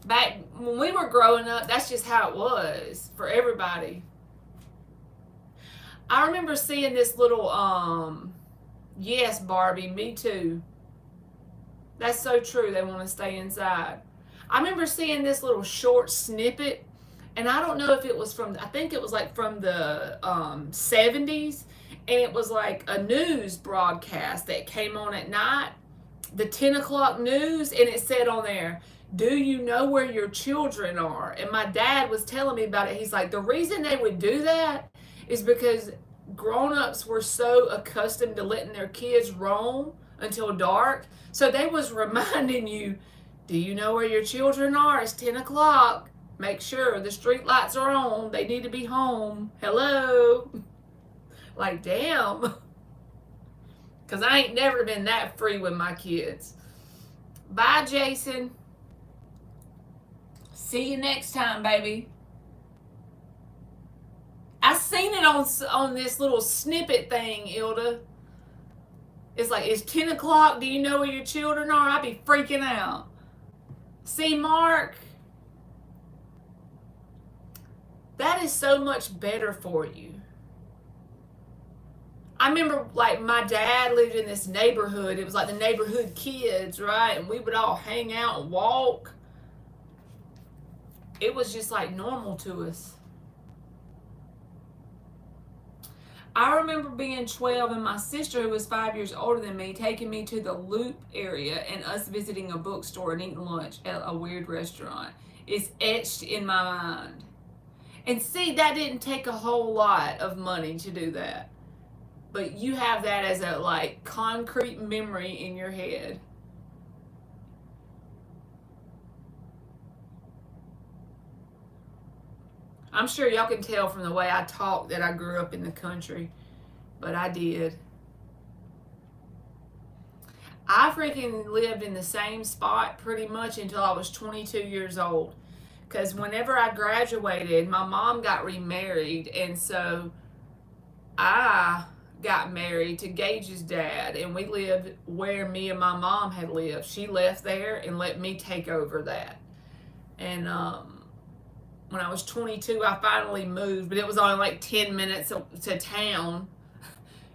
A: Back when we were growing up, that's just how it was for everybody. I remember seeing this little, yes, Barbie, me too. That's so true. They want to stay inside. I remember seeing this little short snippet, and I don't know if it was from, I think it was like from the 70s, and it was like a news broadcast that came on at night, the 10 o'clock news, and it said on there, do you know where your children are? And my dad was telling me about it. He's like, the reason they would do that is because grown-ups were so accustomed to letting their kids roam until dark. So they was reminding you, do you know where your children are? It's 10 o'clock. Make sure the street lights are on. They need to be home. Hello. Like, damn. Because I ain't never been that free with my kids. Bye, Jason. See you next time, baby. I seen it on this little snippet thing, Ilda. It's like, it's 10 o'clock. Do you know where your children are? I'd be freaking out. See, Mark? That is so much better for you. I remember, like, my dad lived in this neighborhood. It was like the neighborhood kids, right? And we would all hang out and walk. It was just, like, normal to us. I remember being 12 and my sister, who was 5 years older than me, taking me to the Loop area and us visiting a bookstore and eating lunch at a weird restaurant. It's etched in my mind. And see, that didn't take a whole lot of money to do that. But you have that as a, like, concrete memory in your head. I'm sure y'all can tell from the way I talk that I grew up in the country, but I did. I freaking lived in the same spot pretty much until I was 22 years old. Because whenever I graduated, my mom got remarried, and so I got married to Gage's dad, and we lived where me and my mom had lived. She left there and let me take over that. And when I was 22, I finally moved, but it was only like 10 minutes to town,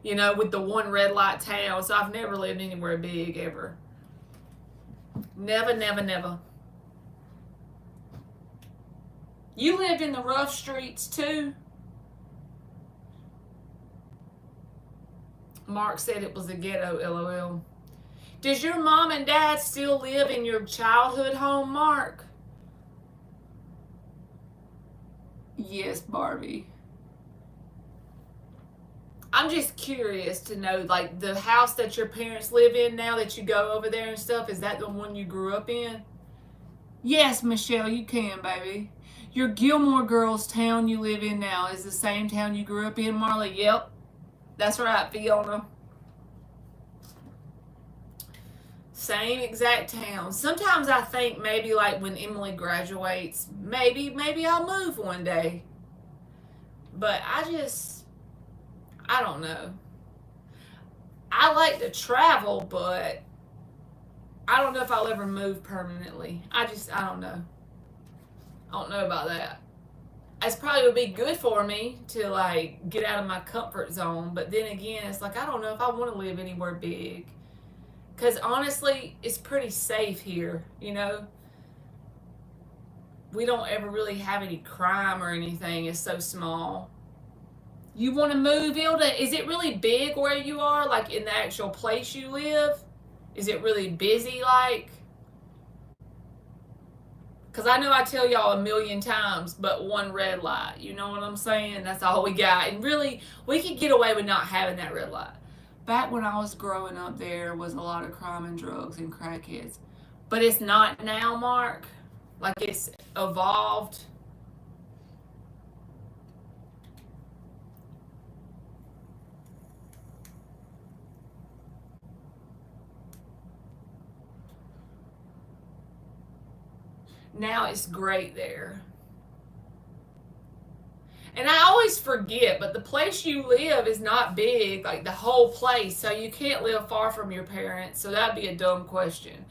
A: you know, with the one red light town. So I've never lived anywhere big ever. Never, never, never. You lived in the rough streets too? Mark said it was a ghetto, LOL. Does your mom and dad still live in your childhood home, Mark? Yes, Barbie. I'm just curious to know, like, the house that your parents live in now that you go over there and stuff, is that the one you grew up in? Yes, Michelle, you can, baby. Your Gilmore Girls town you live in now is the same town you grew up in, Marley? Yep. That's right, Fiona. Same exact town. Sometimes I think maybe like when Emily graduates, maybe I'll move one day. But I don't know. I like to travel, but I don't know if I'll ever move permanently. I don't know. I don't know about that. It's probably would be good for me to like get out of my comfort zone, but then again, it's like I don't know if I want to live anywhere big. Because honestly, it's pretty safe here, you know? We don't ever really have any crime or anything. It's so small. You want to move, Ilda? Is it really big where you are? Like in the actual place you live? Is it really busy like? Because I know I tell y'all a million times, but one red light. You know what I'm saying? That's all we got. And really, we could get away with not having that red light. Back when I was growing up, there was a lot of crime and drugs and crackheads. But it's not now, Mark. Like, it's evolved. Now it's great there. And I always forget, but the place you live is not big, like the whole place, so you can't live far from your parents, so that'd be a dumb question.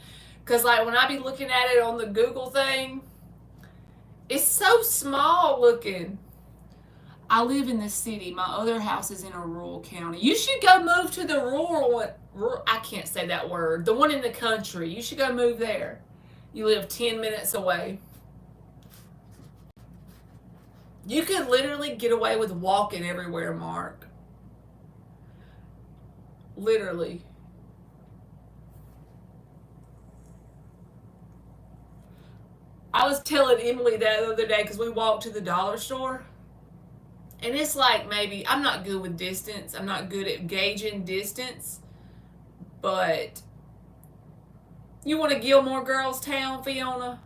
A: Because, like, when I be looking at it on the Google thing, it's so small looking. I live in the city. My other house is in a rural county. You should go move to the rural one. I can't say that word. The one in the country. You should go move there. You live 10 minutes away. You could literally get away with walking everywhere, Mark. Literally. I was telling Emily that the other day because we walked to the dollar store. And it's like, maybe, I'm not good with distance. I'm not good at gauging distance. But you want a Gilmore Girls town, Fiona?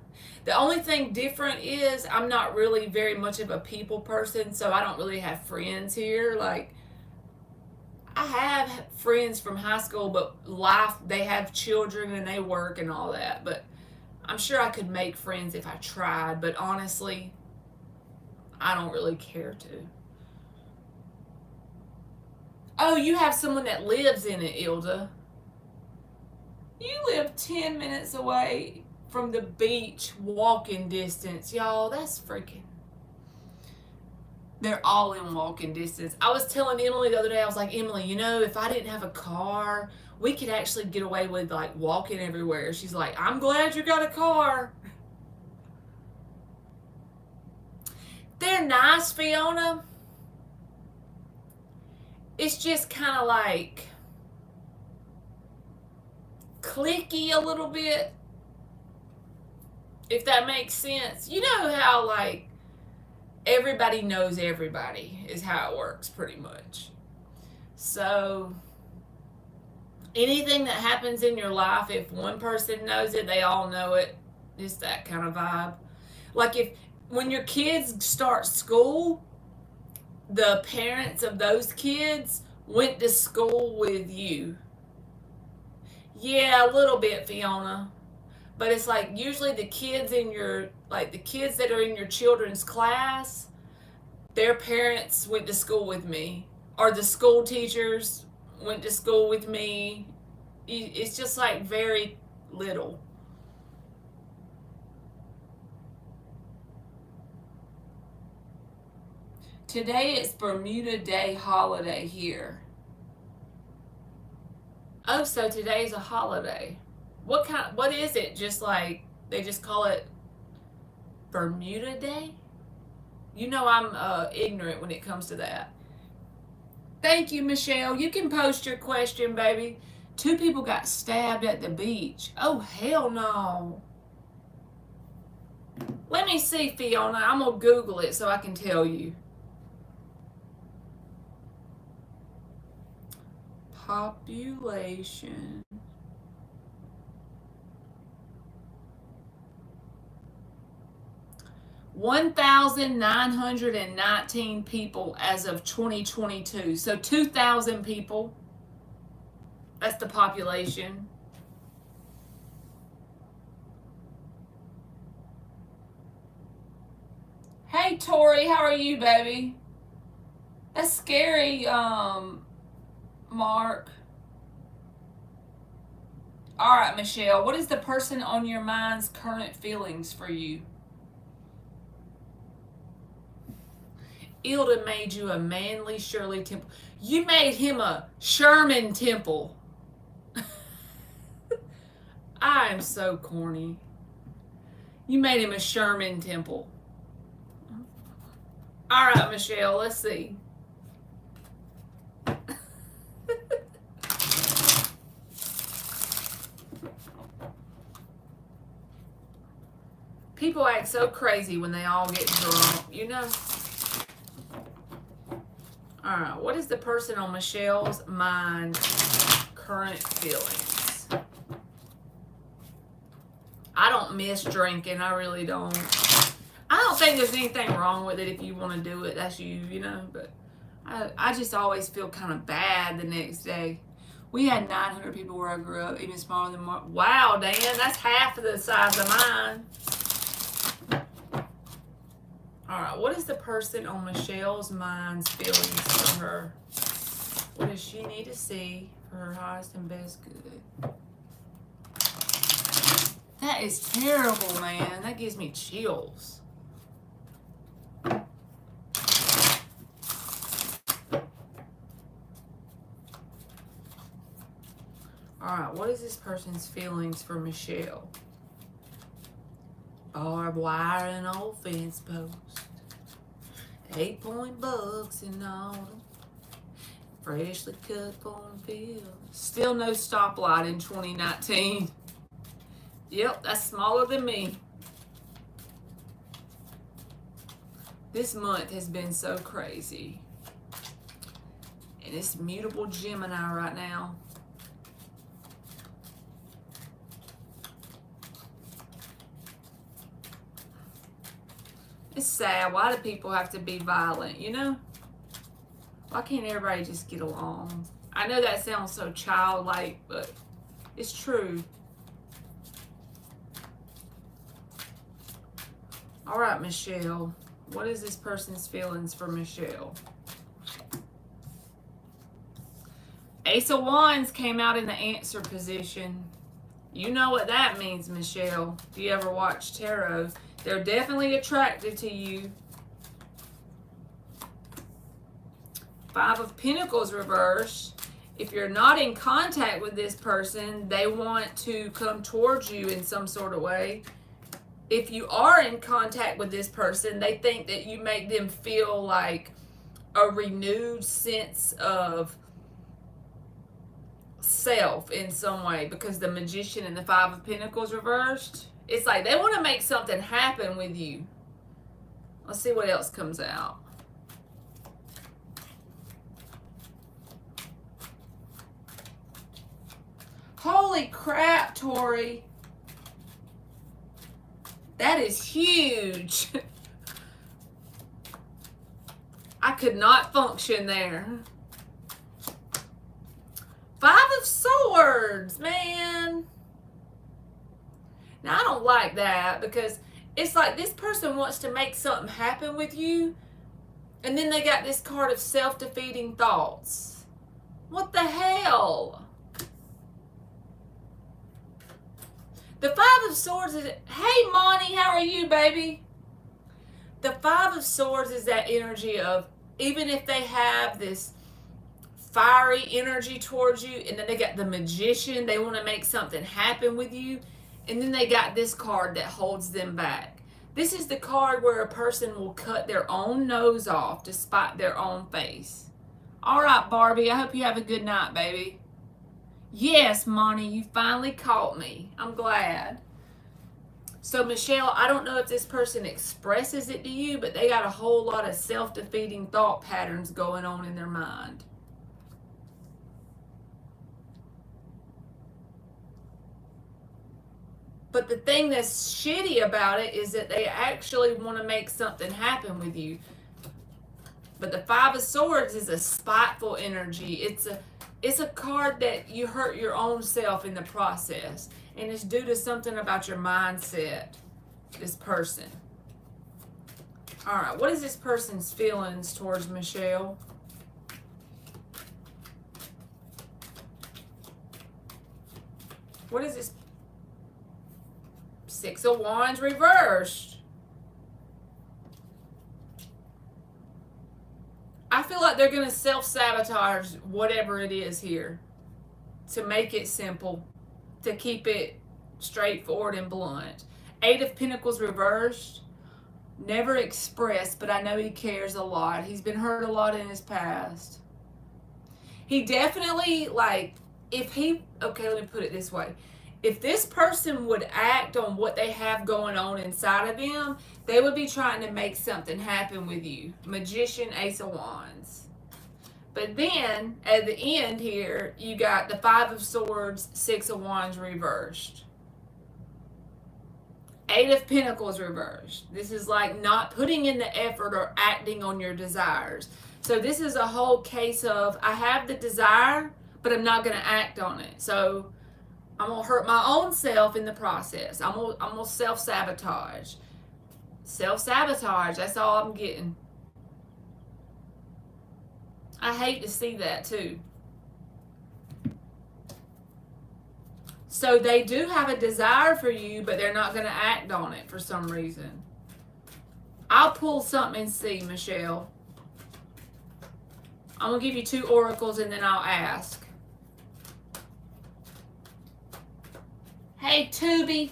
A: The only thing different is I'm not really very much of a people person, so I don't really have friends here. Like, I have friends from high school, but they have children and they work and all that. But I'm sure I could make friends if I tried, but honestly, I don't really care to. Oh, you have someone that lives in it, Ilda. You live 10 minutes away from the beach, walking distance. Y'all, that's freaking... They're all in walking distance. I was telling Emily the other day, I was like, Emily, you know, if I didn't have a car, we could actually get away with, like, walking everywhere. She's like, I'm glad you got a car. They're nice, Fiona. It's just kind of like cliquey a little bit, if that makes sense. You know how, like, everybody knows everybody is how it works, pretty much. So anything that happens in your life, if one person knows it, they all know it. It's that kind of vibe. Like, when your kids start school, the parents of those kids went to school with you. Yeah, a little bit, Fiona. But it's like, usually the kids the kids that are in your children's class, their parents went to school with me. Or the school teachers went to school with me. It's just like very little. Today it's Bermuda Day holiday here. Oh, so today's a holiday. What is it? Just like, they just call it Bermuda Day? You know I'm ignorant when it comes to that. Thank you, Michelle. You can post your question, baby. 2 people got stabbed at the beach. Oh, hell no. Let me see, Fiona. I'm going to Google it so I can tell you. Population. $1,919 people as of 2022. So 2,000 people. That's the population. Hey, Tori, how are you, baby? That's scary, Mark. All right, Michelle, what is the person on your mind's current feelings for you? Ilda made you a Manly Shirley Temple. You made him a Sherman Temple. I am so corny. You made him a Sherman Temple. All right, Michelle, let's see. People act so crazy when they all get drunk, you know? Alright, what is the person on Michelle's mind current feelings? I don't miss drinking. I really don't. I don't think there's anything wrong with it if you want to do it. That's you, you know? But I just always feel kind of bad the next day. We had 900 people where I grew up, even smaller than mine. Wow, Dan, that's half of the size of mine. All right, what is the person on Michelle's mind's feelings for her? What does she need to see for her highest and best good? That is terrible, man. That gives me chills. Alright, what is this person's feelings for Michelle? Barbed wire and old fence post. 8-point bucks in autumn. Freshly cut cornfield. Still no stoplight in 2019. Yep, that's smaller than me. This month has been so crazy. And it's mutable Gemini right now. It's sad. Why do people have to be violent, you know? Why can't everybody just get along? I know that sounds so childlike, but it's true. All right, Michelle. What is this person's feelings for Michelle? Ace of Wands came out in the answer position. You know what that means, Michelle. If you ever watch tarot, they're definitely attracted to you. 5 of Pentacles reversed. If you're not in contact with this person, they want to come towards you in some sort of way. If you are in contact with this person, they think that you make them feel like a renewed sense of self in some way, because the Magician and the 5 of Pentacles reversed. It's like they want to make something happen with you. Let's see what else comes out. Holy crap, Tori. That is huge. I could not function there. 5 of Swords, man. Now, I don't like that, because it's like this person wants to make something happen with you, and then they got this card of self-defeating thoughts. What the hell? The 5 of Swords is, hey, Monty, how are you, baby? The 5 of Swords is that energy of, even if they have this fiery energy towards you, and then they got the Magician, they want to make something happen with you, and then they got this card that holds them back. This is the card where a person will cut their own nose off to spite their own face. All right, Barbie, I hope you have a good night, baby. Yes, Monty, you finally caught me. I'm glad. So, Michelle, I don't know if this person expresses it to you, but they got a whole lot of self-defeating thought patterns going on in their mind. But the thing that's shitty about it is that they actually want to make something happen with you. But the 5 of Swords is a spiteful energy. It's a card that you hurt your own self in the process. And it's due to something about your mindset, this person. All right, what is this person's feelings towards Michelle? What is this? 6 of Wands reversed. I feel like they're going to self-sabotage whatever it is here to make it simple, to keep it straightforward and blunt. 8 of Pentacles reversed. Never expressed, but I know he cares a lot. He's been hurt a lot in his past. He definitely, like, if he, okay, let me put it this way. If this person would act on what they have going on inside of them, they would be trying to make something happen with you. Magician, Ace of Wands. But then, at the end here, you got the Five of Swords, Six of Wands reversed. Eight of Pentacles reversed. This is like not putting in the effort or acting on your desires. So this is a whole case of, I have the desire, but I'm not going to act on it. So I'm going to hurt my own self in the process. I'm going to self-sabotage. Self-sabotage, that's all I'm getting. I hate to see that too. So they do have a desire for you, but they're not going to act on it for some reason. I'll pull something and see, Michelle. I'm going to give you 2 oracles and then I'll ask. Hey, Tubi.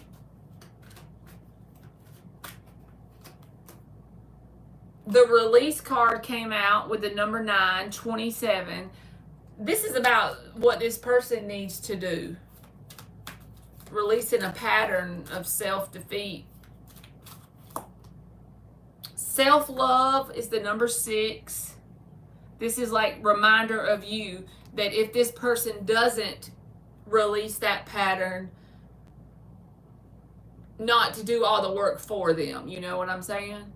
A: The release card came out with the number 9, 27. This is about what this person needs to do. Releasing a pattern of self-defeat. Self-love is the number 6. This is like reminder of you that if this person doesn't release that pattern, not to do all the work for them. You know what I'm saying?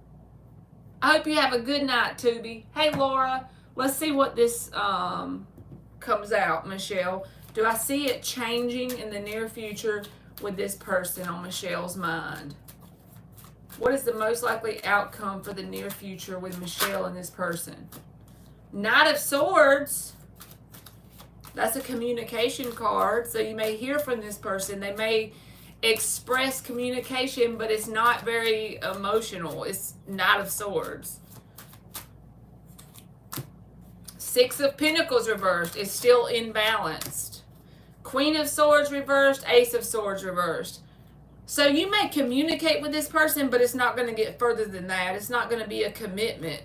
A: I hope you have a good night, Tubi. Hey, Laura. Let's see what this comes out, Michelle. Do I see it changing in the near future with this person on Michelle's mind? What is the most likely outcome for the near future with Michelle and this person? Knight of Swords. That's a communication card. So you may hear from this person. They may express communication, but it's not very emotional. It's Knight of Swords. Six of Pentacles reversed. It's still imbalanced. Queen of Swords reversed. Ace of Swords reversed. So you may communicate with this person, but it's not going to get further than that. It's not going to be a commitment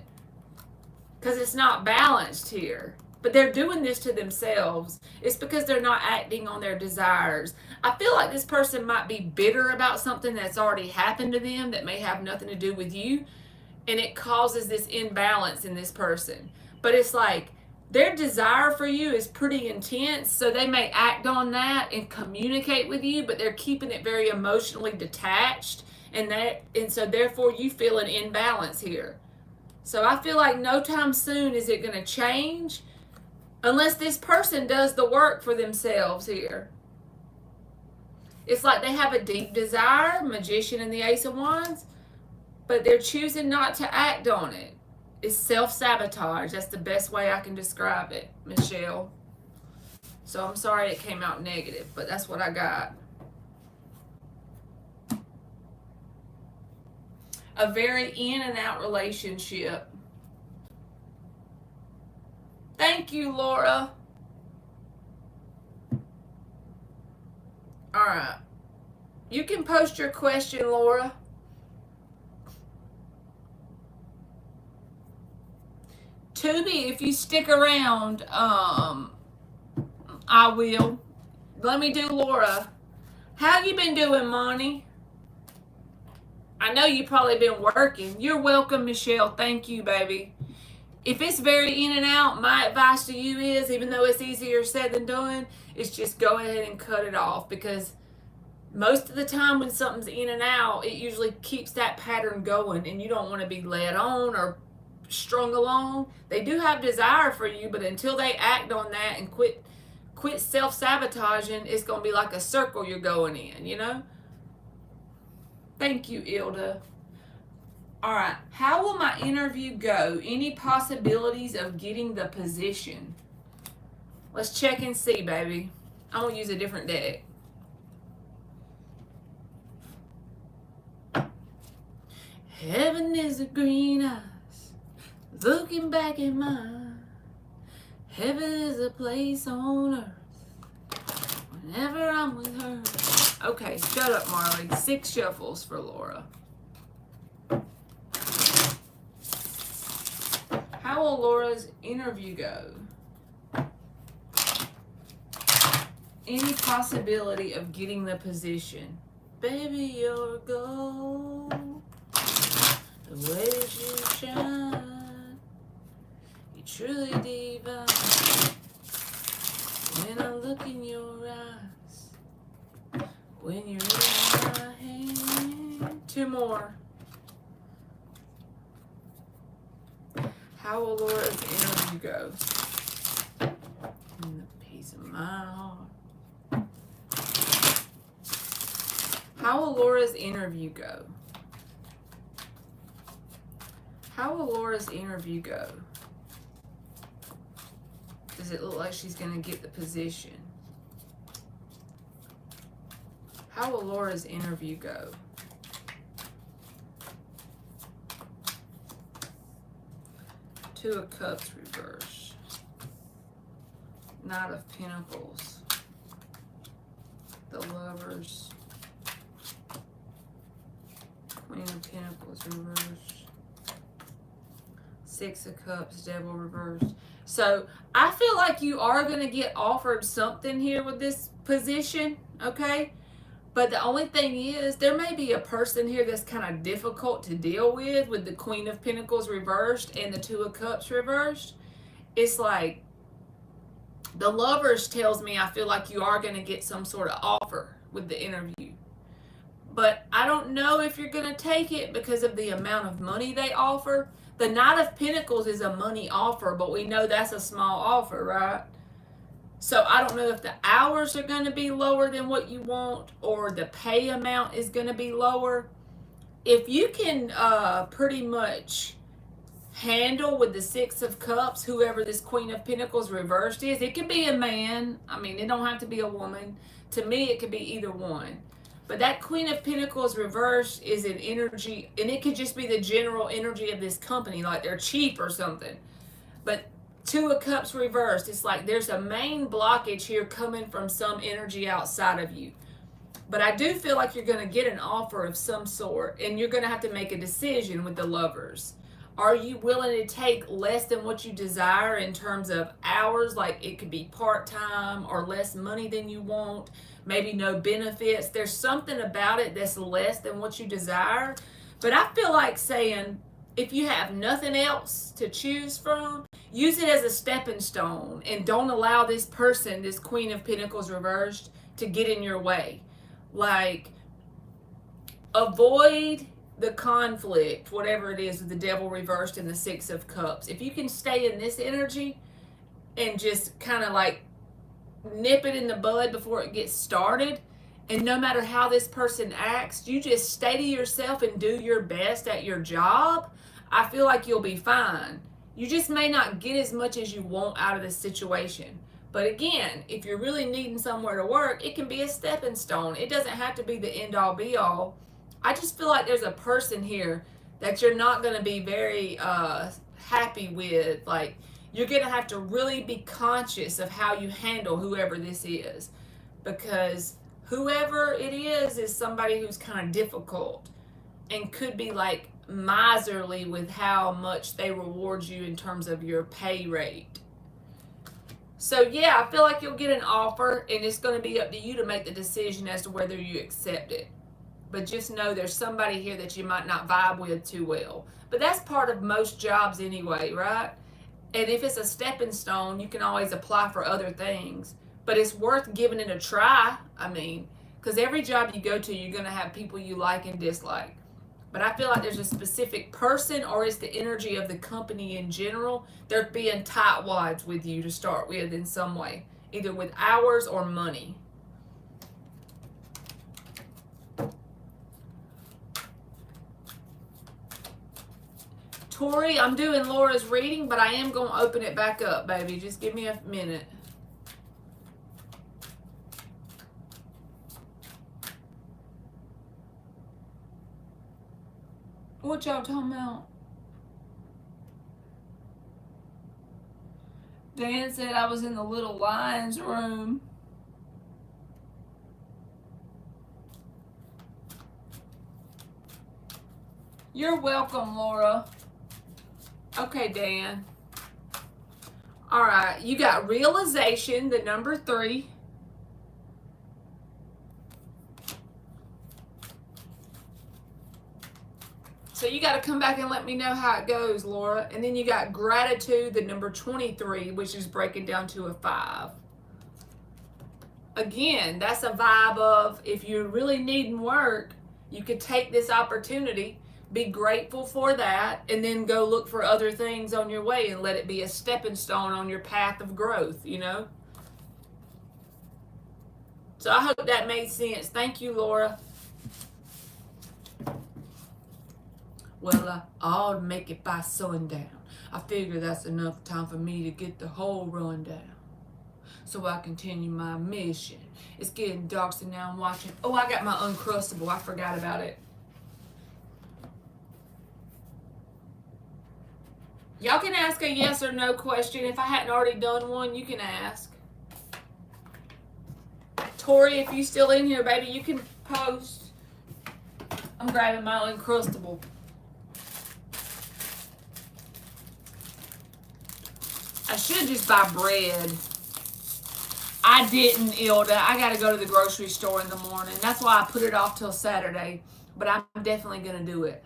A: because it's not balanced here. But they're doing this to themselves. It's because they're not acting on their desires. I feel like this person might be bitter about something that's already happened to them that may have nothing to do with you. And it causes this imbalance in this person. But it's like their desire for you is pretty intense. So they may act on that and communicate with you, but they're keeping it very emotionally detached. And so therefore you feel an imbalance here. So I feel like no time soon is it going to change. Unless this person does the work for themselves here. It's like they have a deep desire, Magician and the Ace of Wands, but they're choosing not to act on it. It's self-sabotage. That's the best way I can describe it, Michelle. So I'm sorry it came out negative, but that's what I got. A very in and out relationship. Thank you, Laura. All right. You can post your question, Laura. Tubi, if you stick around, I will. Let me do Laura. How you been doing, Monty? I know you probably been working. You're welcome, Michelle. Thank you, baby. If it's very in and out, my advice to you is, even though it's easier said than done, is just go ahead and cut it off, because most of the time when something's in and out, it usually keeps that pattern going, and you don't want to be led on or strung along. They do have desire for you, but until they act on that and quit self-sabotaging, it's going to be like a circle you're going in, you know? Thank you, Ilda. All right, how will my interview go? Any possibilities of getting the position? Let's check and see, baby. I'm going to use a different deck. Heaven is a green eyes, looking back at mine. Heaven is a place on earth, whenever I'm with her. Okay, shut up, Marley. 6 shuffles for Laura. How will Laura's interview go? any possibility of getting the position. Baby, you're gold. The ways you shine, you're truly divine. When I look in your eyes, when you're in my hand. 2 more. How will Laura's interview go? In the peace of my heart. How will Laura's interview go? How will Laura's interview go? Does it look like she's going to get the position? How will Laura's interview go? Two of Cups reverse. Knight of Pentacles. The Lovers. Queen of Pentacles reverse. 6 of Cups, Devil reversed. So I feel like you are going to get offered something here with this position, okay? But the only thing is, there may be a person here that's kind of difficult to deal with the Queen of Pentacles reversed and the 2 of Cups reversed. It's like, the Lovers tells me I feel like you are going to get some sort of offer with the interview. But I don't know if you're going to take it because of the amount of money they offer. The Knight of Pentacles is a money offer, but we know that's a small offer, right? So I don't know if the hours are going to be lower than what you want or the pay amount is going to be lower. If you can pretty much handle with the 6 of Cups, whoever this Queen of Pentacles reversed is, it could be a man. I mean, it don't have to be a woman. To me, it could be either one. But that Queen of Pentacles reversed is an energy, and it could just be the general energy of this company, like they're cheap or something. But 2 of Cups reversed, it's like there's a main blockage here coming from some energy outside of you. But I do feel like you're going to get an offer of some sort, and you're going to have to make a decision with the Lovers. Are you willing to take less than what you desire in terms of hours? Like it could be part-time or less money than you want. Maybe no benefits. There's something about it that's less than what you desire. But I feel like saying, if you have nothing else to choose from, use it as a stepping stone and don't allow this person, this Queen of Pentacles reversed, to get in your way. Like, avoid the conflict, whatever it is, with the Devil reversed and the 6 of Cups. If you can stay in this energy and just kind of like nip it in the bud before it gets started, and no matter how this person acts, you just stay to yourself and do your best at your job, I feel like you'll be fine. You just may not get as much as you want out of this situation. But again, if you're really needing somewhere to work, it can be a stepping stone. It doesn't have to be the end-all be-all. I just feel like there's a person here that you're not going to be very happy with. Like, you're going to have to really be conscious of how you handle whoever this is. Because whoever it is somebody who's kind of difficult and could be like miserly with how much they reward you in terms of your pay rate. So yeah, I feel like you'll get an offer, and it's going to be up to you to make the decision as to whether you accept it. But just know there's somebody here that you might not vibe with too well. But that's part of most jobs anyway, right? And if it's a stepping stone, you can always apply for other things. But it's worth giving it a try. I mean, because every job you go to, you're going to have people you like and dislike. But I feel like there's a specific person, or it's the energy of the company in general. They're being tightwads with you to start with in some way, either with hours or money. Tori, I'm doing Laura's reading, but I am going to open it back up, baby. Just give me a minute. What y'all talking about? Dan said I was in the little lion's room. You're welcome, Laura. Okay, Dan. All right, you got realization, the number 3. So you got to come back and let me know how it goes, Laura. And then you got gratitude, the number 23, which is breaking down to a 5. Again, that's a vibe of if you're really needing work, you could take this opportunity, be grateful for that, and then go look for other things on your way and let it be a stepping stone on your path of growth, you know? So I hope that made sense. Thank you, Laura. Well, I'll make it by sundown. I figure that's enough time for me to get the whole rundown, so I continue my mission. It's getting dark, so now I'm watching. Oh, I got my Uncrustable. I forgot about it. Y'all can ask a yes or no question. If I hadn't already done one, you can ask. Tori, if you still in here, baby, you can post. I'm grabbing my Uncrustable. I should just buy bread. I didn't, Ilda. I got to go to the grocery store in the morning. That's why I put it off till Saturday. But I'm definitely going to do it.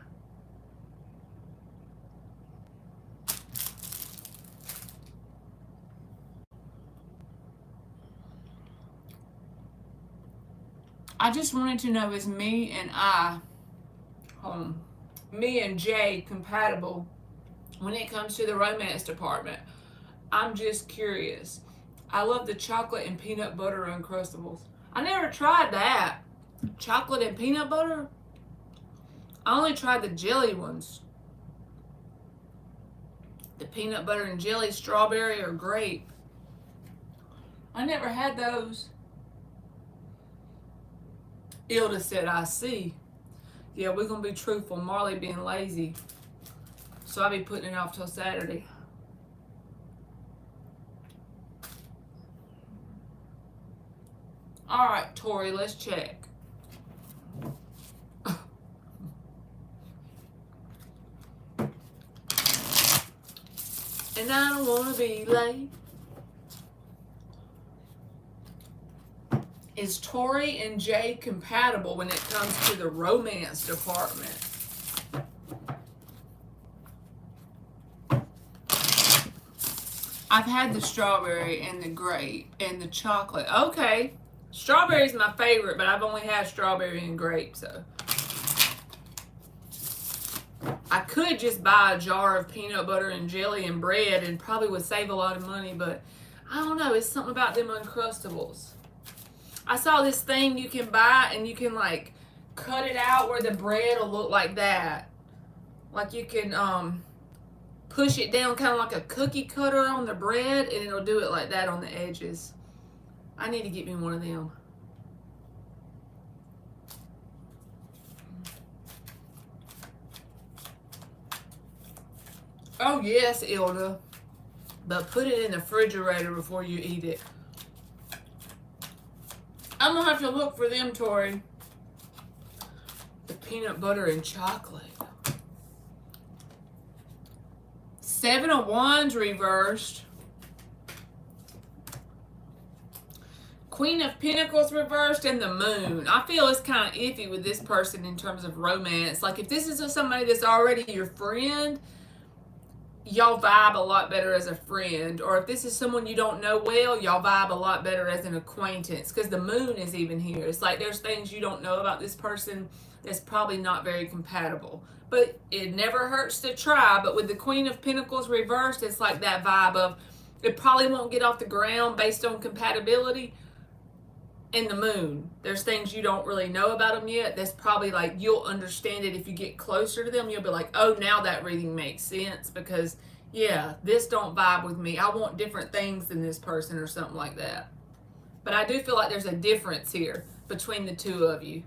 A: I just wanted to know, is me and Jay compatible when it comes to the romance department? I'm just curious. I love the chocolate and peanut butter Uncrustables. I never tried that. Chocolate and peanut butter? I only tried the jelly ones. The peanut butter and jelly, strawberry or grape. I never had those. Ilda said, I see. Yeah, we're going to be truthful. Marley being lazy. So I'll be putting it off till Saturday. All right, Tori, let's check. And I don't want to be late. Is Tori and Jay compatible when it comes to the romance department? I've had the strawberry and the grape and the chocolate. Okay. Strawberry's my favorite, but I've only had strawberry and grape, so. I could just buy a jar of peanut butter and jelly and bread and probably would save a lot of money, but I don't know. It's something about them Uncrustables. I saw this thing you can buy and you can like cut it out where the bread will look like that. Like you can push it down kind of like a cookie cutter on the bread and it'll do it like that on the edges. I need to get me one of them. Oh yes, Ilda. But put it in the refrigerator before you eat it. I'm gonna have to look for them, Tori. The peanut butter and chocolate. 7 of Wands reversed. Queen of Pentacles reversed and the Moon. I feel it's kind of iffy with this person in terms of romance. Like if this is somebody that's already your friend, y'all vibe a lot better as a friend. Or if this is someone you don't know well, y'all vibe a lot better as an acquaintance. Because the Moon is even here. It's like there's things you don't know about this person that's probably not very compatible. But it never hurts to try. But with the Queen of Pentacles reversed, it's like that vibe of it probably won't get off the ground based on compatibility. And the Moon, there's things you don't really know about them yet. That's probably like you'll understand it if you get closer to them. You'll be like, oh, now that reading makes sense because, yeah, this don't vibe with me. I want different things than this person or something like that. But I do feel like there's a difference here between the two of you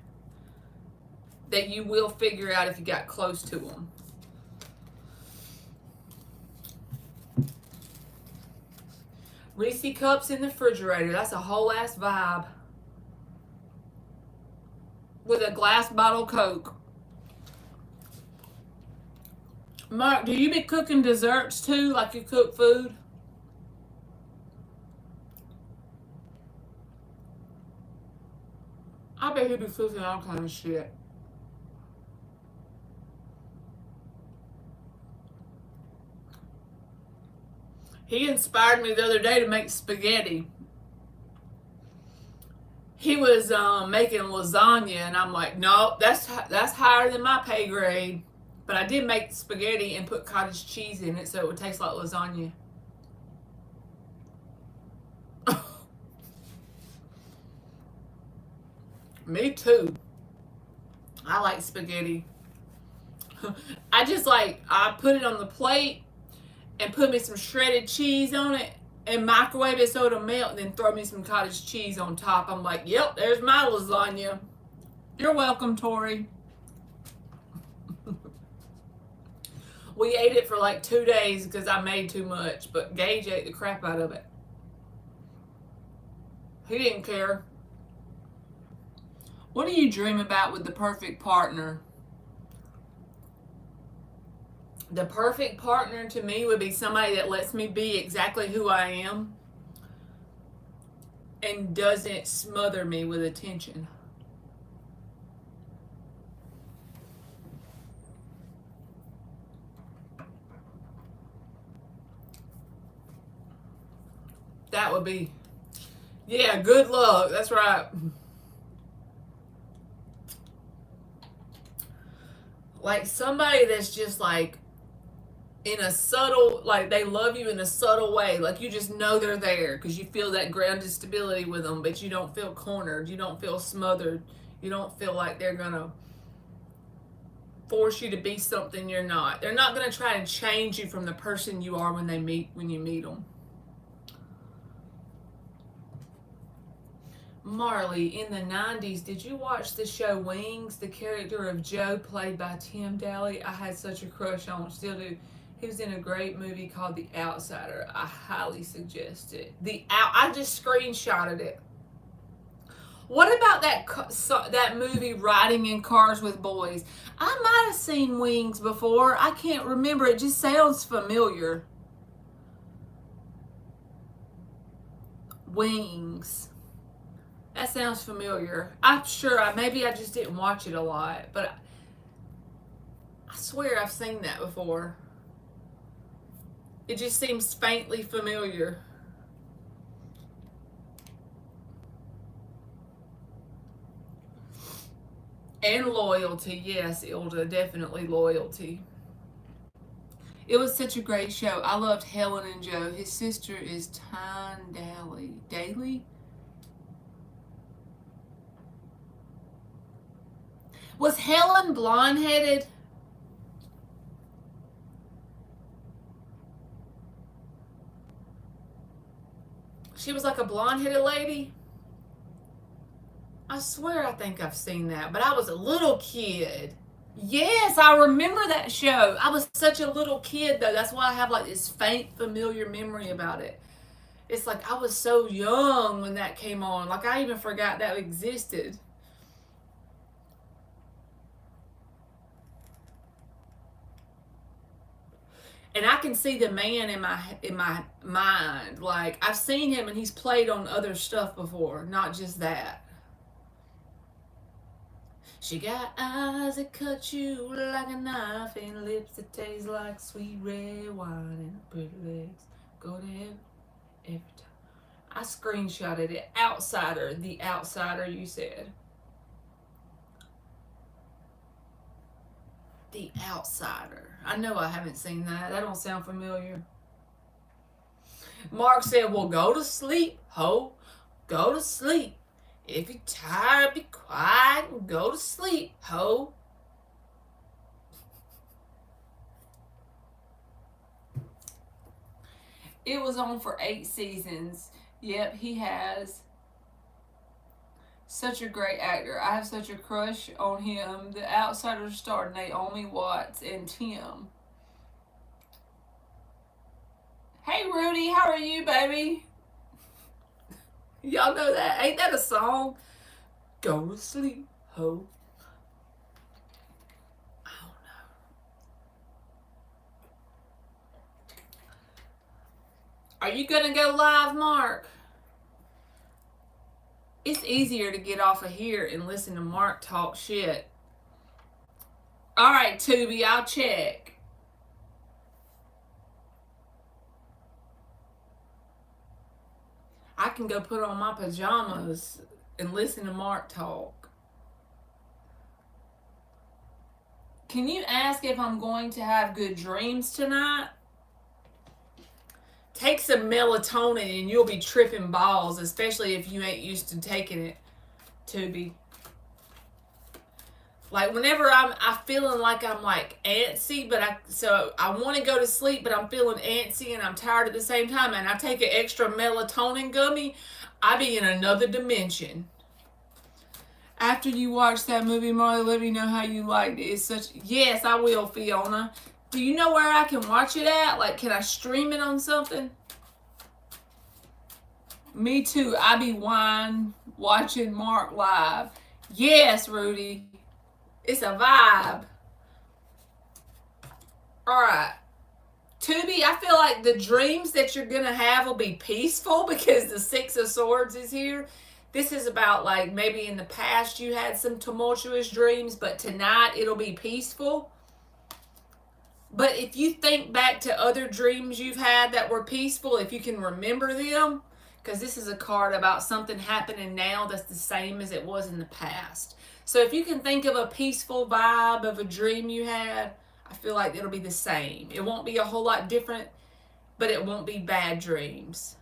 A: that you will figure out if you got close to them. Reese cups in the refrigerator. That's a whole ass vibe. With a glass bottle Coke. Mark, do you be cooking desserts too, like you cook food? I bet he'd be cooking all kind of shit. He inspired me the other day to make spaghetti. He was making lasagna, and I'm like, no, that's higher than my pay grade. But I did make spaghetti and put cottage cheese in it so it would taste like lasagna. Me too. I like spaghetti. I put it on the plate and put me some shredded cheese on it and microwave it so it'll melt, and then throw me some cottage cheese on top. I'm like, yep, there's my lasagna. You're welcome, Tori. We ate it for like 2 days because I made too much, but Gage ate the crap out of it. He didn't care. What do you dream about with the perfect partner? The perfect partner to me would be somebody that lets me be exactly who I am and doesn't smother me with attention. That would be, yeah, good luck. That's right. Like somebody that's just like in a subtle, like they love you in a subtle way. Like you just know they're there because you feel that grounded stability with them, but you don't feel cornered. You don't feel smothered. You don't feel like they're going to force you to be something you're not. They're not going to try and change you from the person you are when you meet them. Marley, in the 90s, did you watch the show Wings? The character of Joe, played by Tim Daly, I had such a crush on, still do. He was in a great movie called The Outsider. I highly suggest it. I just screenshotted it. What about that movie Riding in Cars with Boys? I might have seen Wings before. I can't remember. It just sounds familiar. Wings. That sounds familiar. I'm sure maybe I just didn't watch it a lot, but I swear I've seen that before. It just seems faintly familiar. And loyalty, yes, Ilda, definitely loyalty. It was such a great show. I loved Helen and Joe. His sister is Tyne Daly. Daly? Was Helen blonde-headed? She was like a blonde-headed lady? I swear I think I've seen that, but I was a little kid. Yes, I remember that show. I was such a little kid, though. That's why I have like this faint, familiar memory about it. It's like I was so young when that came on. Like I even forgot that existed. And I can see the man in my mind. Like I've seen him and he's played on other stuff before, not just that. She got eyes that cut you like a knife and lips that taste like sweet red wine and pretty legs go to heaven every time. I screenshotted it. Outsider, The Outsider, you said. The Outsider. I know I haven't seen that. That don't sound familiar. Mark said, well, go to sleep, ho. Go to sleep. If you're tired, be quiet and go to sleep, ho. It was on for 8 seasons. Yep, he has. Such a great actor. I have such a crush on him. The Outsider starred Naomi Watts and Tim. Hey, Rudy, how are you, baby? Y'all know that? Ain't that a song? Go to sleep, ho. I don't know. Are you going to go live, Mark? It's easier to get off of here and listen to Mark talk shit. All right, Tubi, I'll check. I can go put on my pajamas and listen to Mark talk. Can you ask if I'm going to have good dreams tonight? Take some melatonin and you'll be tripping balls, especially if you ain't used to taking it, Tubi. Like whenever I feeling like I'm like antsy, but I want to go to sleep, but I'm feeling antsy and I'm tired at the same time, and I take an extra melatonin gummy, I be in another dimension. After you watch that movie, Marley, let me know how you liked it. It's such yes, I will, Fiona. Do you know where I can watch it at? Like, can I stream it on something? Me too. I be watching Mark live. Yes, Rudy. It's a vibe. Alright. Tubi, I feel like the dreams that you're going to have will be peaceful because the Six of Swords is here. This is about like maybe in the past you had some tumultuous dreams, but tonight it'll be peaceful. But if you think back to other dreams you've had that were peaceful, if you can remember them, because this is a card about something happening now that's the same as it was in the past. So if you can think of a peaceful vibe of a dream you had, I feel like it'll be the same. It won't be a whole lot different, but it won't be bad dreams.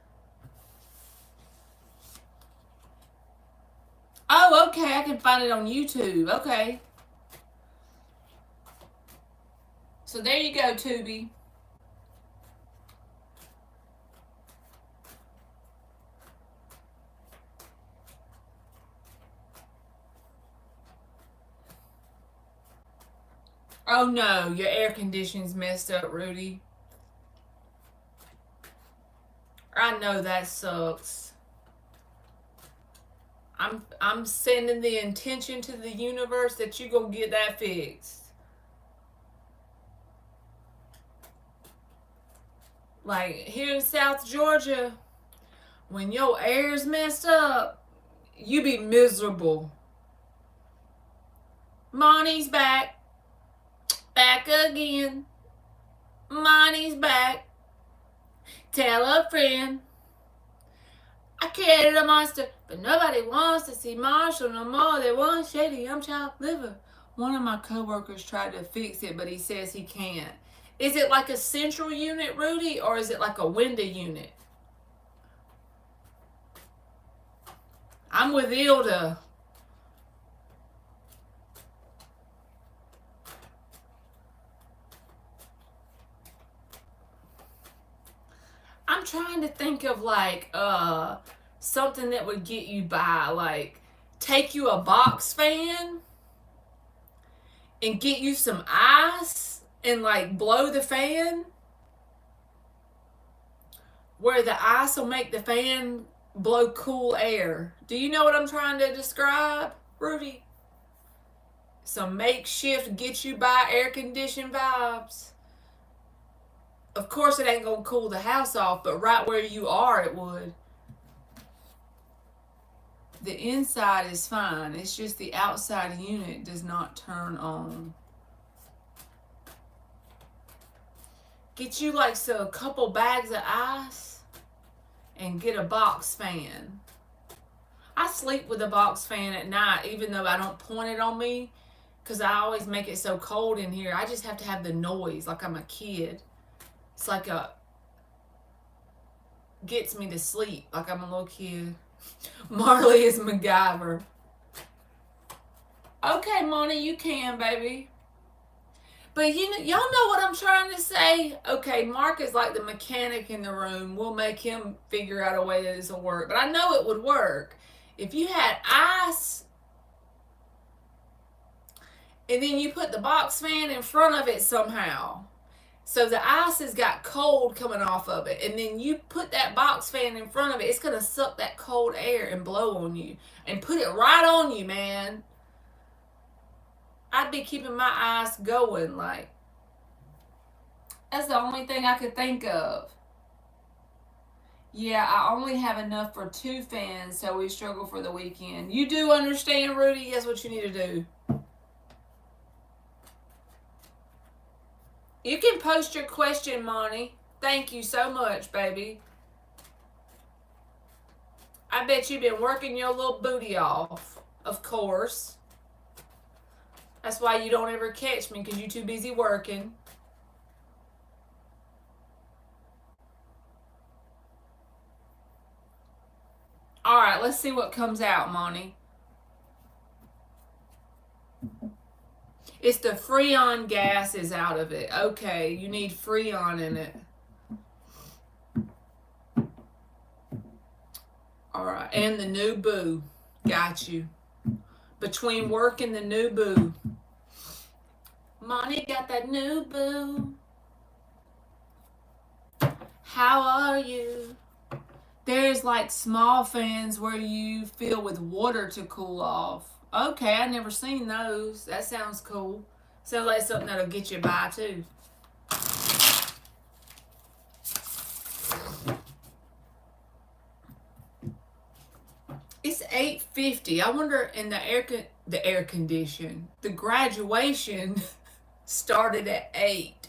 A: Oh, okay. I can find it on YouTube. Okay. So there you go, Tubi. Oh no, your air conditioning's messed up, Rudy. I know that sucks. I'm sending the intention to the universe that you gonna get that fixed. Like here in South Georgia, when your air's messed up, you be miserable. Monty's back. Back again. Monty's back. Tell a friend. I created a monster, but nobody wants to see Marshall no more. They want Shady, I'm chopped liver. One of my coworkers tried to fix it, but he says he can't. Is it like a central unit, Rudy, or is it like a window unit? I'm with Ilda. I'm trying to think of like something that would get you by, like take you a box fan and get you some ice and like blow the fan where the ice will make the fan blow cool air. Do you know what I'm trying to describe, Rudy? Some makeshift get you by air conditioned vibes. Of course it ain't gonna cool the house off, but right where you are it would. The inside is fine. It's just the outside unit does not turn on. Get you like a couple bags of ice and get a box fan. I sleep with a box fan at night even though I don't point it on me because I always make it so cold in here. I just have to have the noise like I'm a kid. It's like gets me to sleep like I'm a little kid. Marley is MacGyver. Okay, Moni, you can, baby. But y'all know what I'm trying to say? Okay, Mark is like the mechanic in the room. We'll make him figure out a way that this will work. But I know it would work. If you had ice and then you put the box fan in front of it somehow. So the ice has got cold coming off of it. And then you put that box fan in front of it. It's going to suck that cold air and blow on you. And put it right on you, man. I'd be keeping my eyes going. Like, that's the only thing I could think of. Yeah, I only have enough for 2 fans, so we struggle for the weekend. You do understand, Rudy? That's what you need to do. You can post your question, Monty. Thank you so much, baby. I bet you've been working your little booty off. Of course. That's why you don't ever catch me, because you're too busy working. All right, let's see what comes out, Monty. It's the Freon gases out of it. Okay, you need Freon in it. All right, and the new boo. Got you. Between work and the new boo. Monty got that new boo. How are you? There's like small fans where you fill with water to cool off. Okay, I never seen those. That sounds cool. Sounds like something that'll get you by too. It's 8:50. I wonder in the air condition. The graduation started at 8.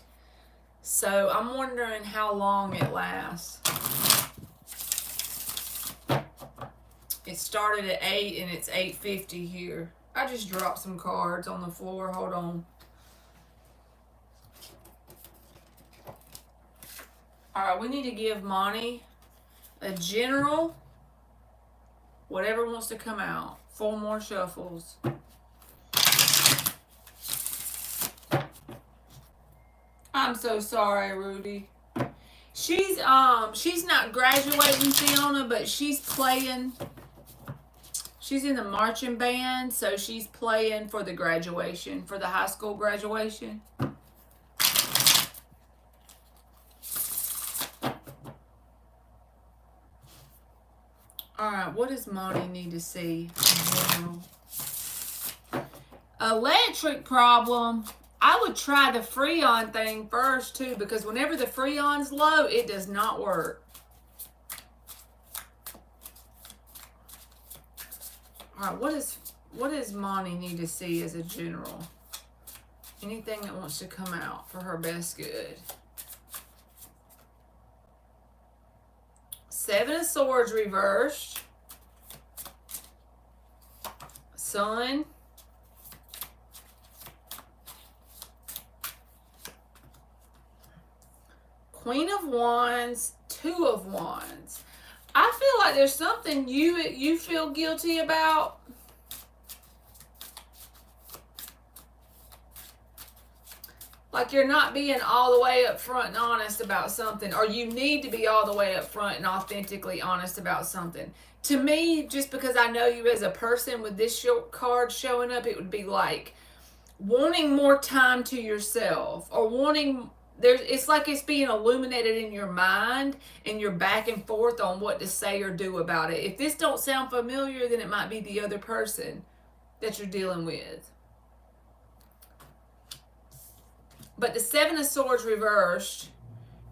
A: So I'm wondering how long it lasts. It started at 8 and it's 8:50 here. I just dropped some cards on the floor. Hold on. Alright, we need to give Monty a general. Whatever wants to come out. 4 more shuffles. I'm so sorry, Rudy. She's not graduating, Fiona, but she's playing. She's in the marching band, so she's playing for the graduation, for the high school graduation. Alright, what does Monty need to see in general? Electric problem. I would try the Freon thing first, too, because whenever the Freon's low, it does not work. Alright, what does Monty need to see as a general? Anything that wants to come out for her best good. 7 of Swords reversed. Sun. Queen of Wands, 2 of Wands. I feel like there's something you feel guilty about. Like you're not being all the way up front and honest about something, or you need to be all the way up front and authentically honest about something. To me, just because I know you as a person with this card showing up, it would be like wanting more time to yourself, or wanting... it's like it's being illuminated in your mind and you're back and forth on what to say or do about it. If this don't sound familiar, then it might be the other person that you're dealing with. But the 7 of Swords reversed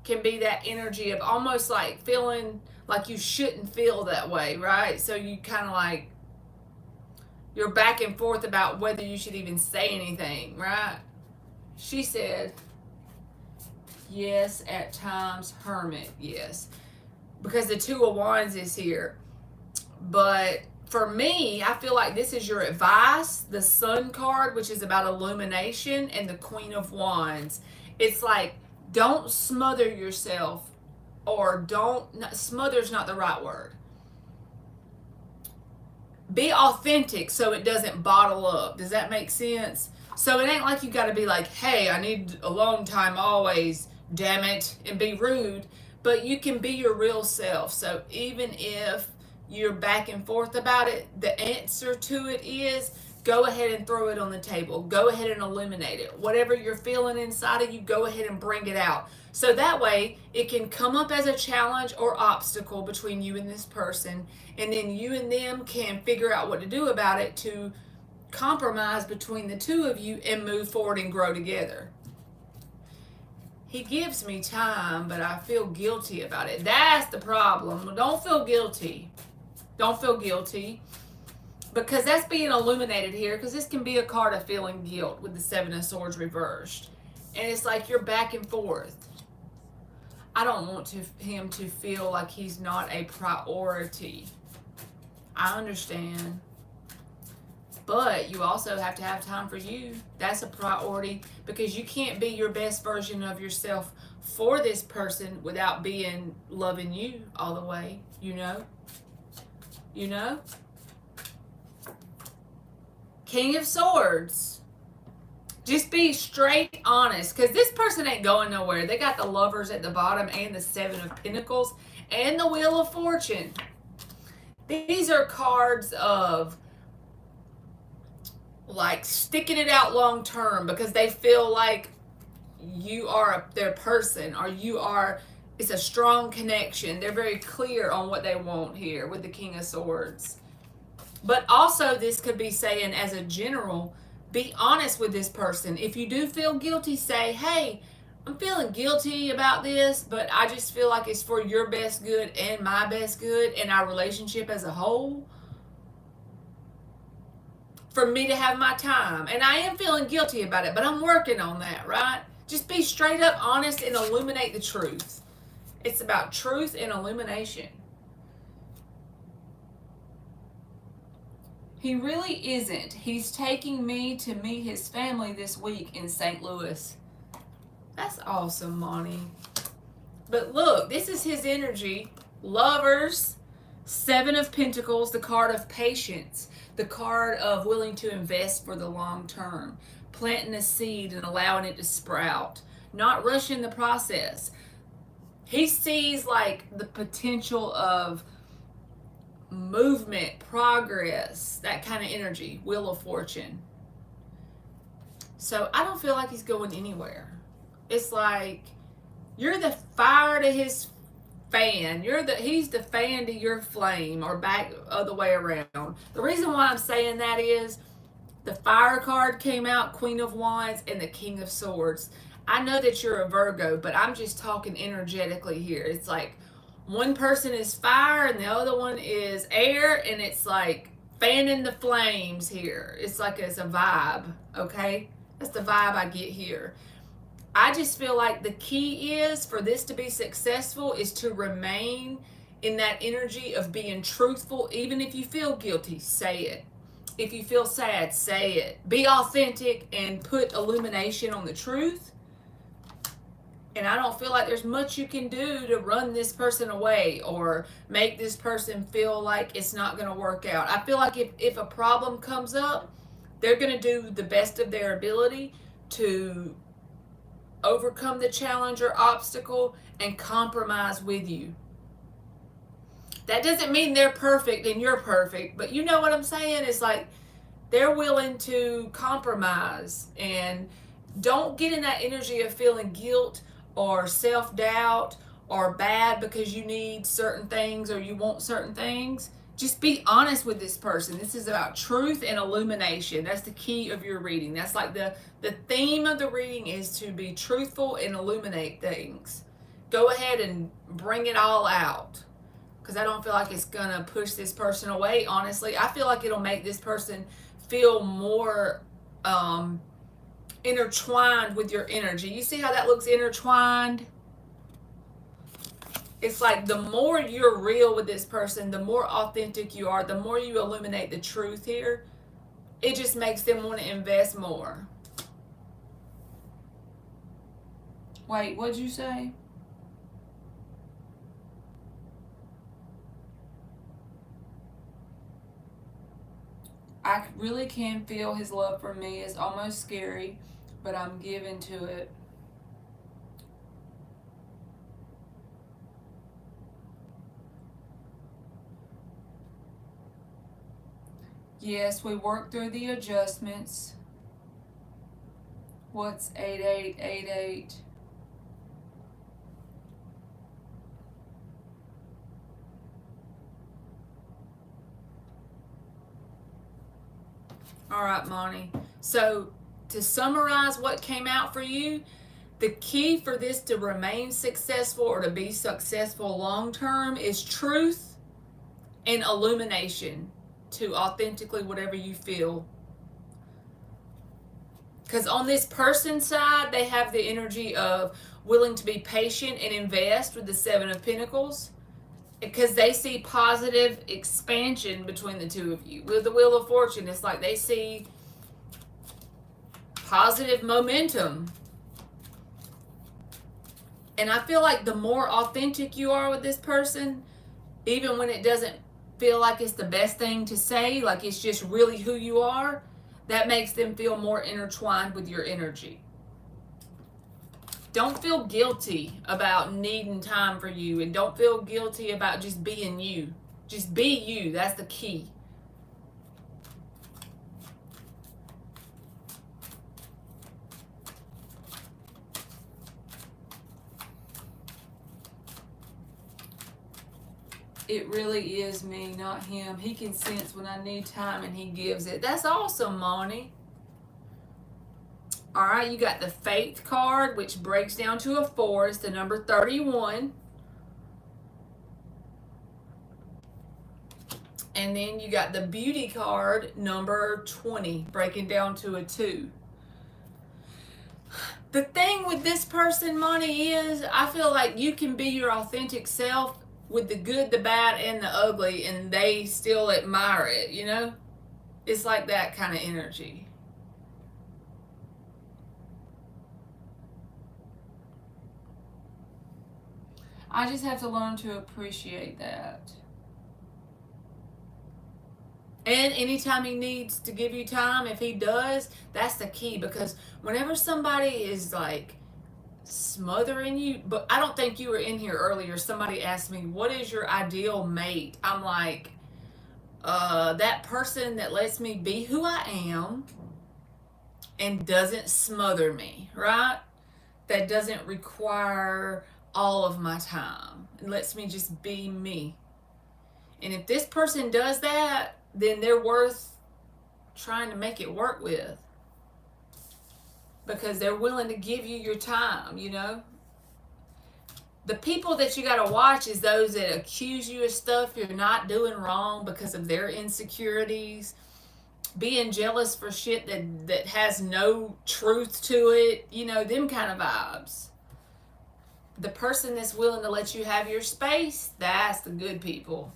A: can be that energy of almost like feeling like you shouldn't feel that way, right? So you kind of like, you're back and forth about whether you should even say anything, right? She said... yes, at times, Hermit, yes. Because the 2 of Wands is here. But for me, I feel like this is your advice. The Sun card, which is about illumination, and the Queen of Wands. It's like, don't smother yourself, or smother's not the right word. Be authentic so it doesn't bottle up. Does that make sense? So it ain't like you got to be like, hey, I need alone time always, damn it, and be rude. But you can be your real self. So even if you're back and forth about it, the answer to it is go ahead and throw it on the table. Go ahead and illuminate it. Whatever you're feeling inside of you, go ahead and bring it out. So that way it can come up as a challenge or obstacle between you and this person. And then you and them can figure out what to do about it to compromise between the 2 of you and move forward and grow together. He gives me time, but I feel guilty about it. That's the problem. Don't feel guilty. Don't feel guilty. Because that's being illuminated here. Because this can be a card of feeling guilt with the 7 of Swords reversed. And it's like you're back and forth. I don't want him to feel like he's not a priority. I understand. But you also have to have time for you. That's a priority, because you can't be your best version of yourself for this person without being loving you all the way, you know? You know? King of Swords. Just be straight honest, because this person ain't going nowhere. They got the Lovers at the bottom and the Seven of Pentacles and the Wheel of Fortune. These are cards of like sticking it out long term, because they feel like you are their person, or it's a strong connection. They're very clear on what they want here with the King of Swords. But also this could be saying, as a general, be honest with this person. If you do feel guilty, say, hey, I'm feeling guilty about this, but I just feel like it's for your best good and my best good and our relationship as a whole, for me to have my time. And I am feeling guilty about it, but I'm working on that, right? Just be straight up honest and illuminate the truth. It's about truth and illumination. He really isn't. He's taking me to meet his family this week in St. Louis. That's awesome, Monty. But look, this is his energy. Lovers, Seven of Pentacles, the card of patience, the card of willing to invest for the long term, planting a seed and allowing it to sprout, not rushing the process. He sees like the potential of movement, progress, that kind of energy, Wheel of Fortune. So I don't feel like he's going anywhere. It's like you're the fire to his fan. He's the fan to your flame, or back other way around. The reason why I'm saying that is the Fire card came out, Queen of Wands, and the King of Swords. I know that you're a Virgo, but I'm just talking energetically here. It's like one person is fire and the other one is air, and it's like fanning the flames here. It's like it's a vibe, okay? That's the vibe I get here. I just feel like the key is for this to be successful is to remain in that energy of being truthful. Even if you feel guilty, say it. If you feel sad, say it. Be authentic and put illumination on the truth. And I don't feel like there's much you can do to run this person away or make this person feel like it's not going to work out. I feel like if a problem comes up, they're going to do the best of their ability to overcome the challenge or obstacle and compromise with you. That doesn't mean they're perfect and you're perfect, but you know what I'm saying? It's like they're willing to compromise, and don't get in that energy of feeling guilt or self-doubt or bad because you need certain things or you want certain things. Just be honest with this person. This is about truth and illumination. That's the key of your reading. That's like the theme of the reading is to be truthful and illuminate things. Go ahead and bring it all out, because I don't feel like it's going to push this person away, honestly. I feel like it'll make this person feel more intertwined with your energy. You see how that looks intertwined? It's like the more you're real with this person, the more authentic you are, the more you illuminate the truth here, it just makes them want to invest more. Wait, what'd you say? I really can feel his love for me. It's almost scary, but I'm given to it. Yes, we worked through the adjustments. What's 8888? All right, Monty. So to summarize what came out for you, the key for this to remain successful or to be successful long term is truth and illumination to authentically whatever you feel. Because on this person's side, they have the energy of willing to be patient and invest with the Seven of Pentacles. because they see positive expansion between the two of you. With the Wheel of Fortune, it's like they see positive momentum. And I feel like the more authentic you are with this person, even when it doesn't feel like it's the best thing to say, like it's just really who you are, that makes them feel more intertwined with your energy. Don't feel guilty about needing time for you, and don't feel guilty about just being you. Just be you. That's the key. It really is me, not him. He can sense when I need time and he gives it. That's awesome, Monty. All right, you got the Faith card, which breaks down to a 4. It's the number 31. And then you got the Beauty card, number 20, breaking down to a 2. The thing with this person, Monty, is I feel like you can be your authentic self with the good, the bad, and the ugly, and they still admire it, you know? It's like that kind of energy. I just have to learn to appreciate that. And anytime he needs to give you time, if he does, that's the key. Because whenever somebody is like smothering you, but I don't think you were in here earlier. Somebody asked me, what is your ideal mate? I'm like, that person that lets me be who I am and doesn't smother me, right? That doesn't require all of my time and lets me just be me. And if this person does that, then they're worth trying to make it work with, because they're willing to give you your time, you know? The people that you got to watch is those that accuse you of stuff you're not doing wrong because of their insecurities, being jealous for shit that has no truth to it, you know, them kind of vibes. The person that's willing to let you have your space, that's the good people.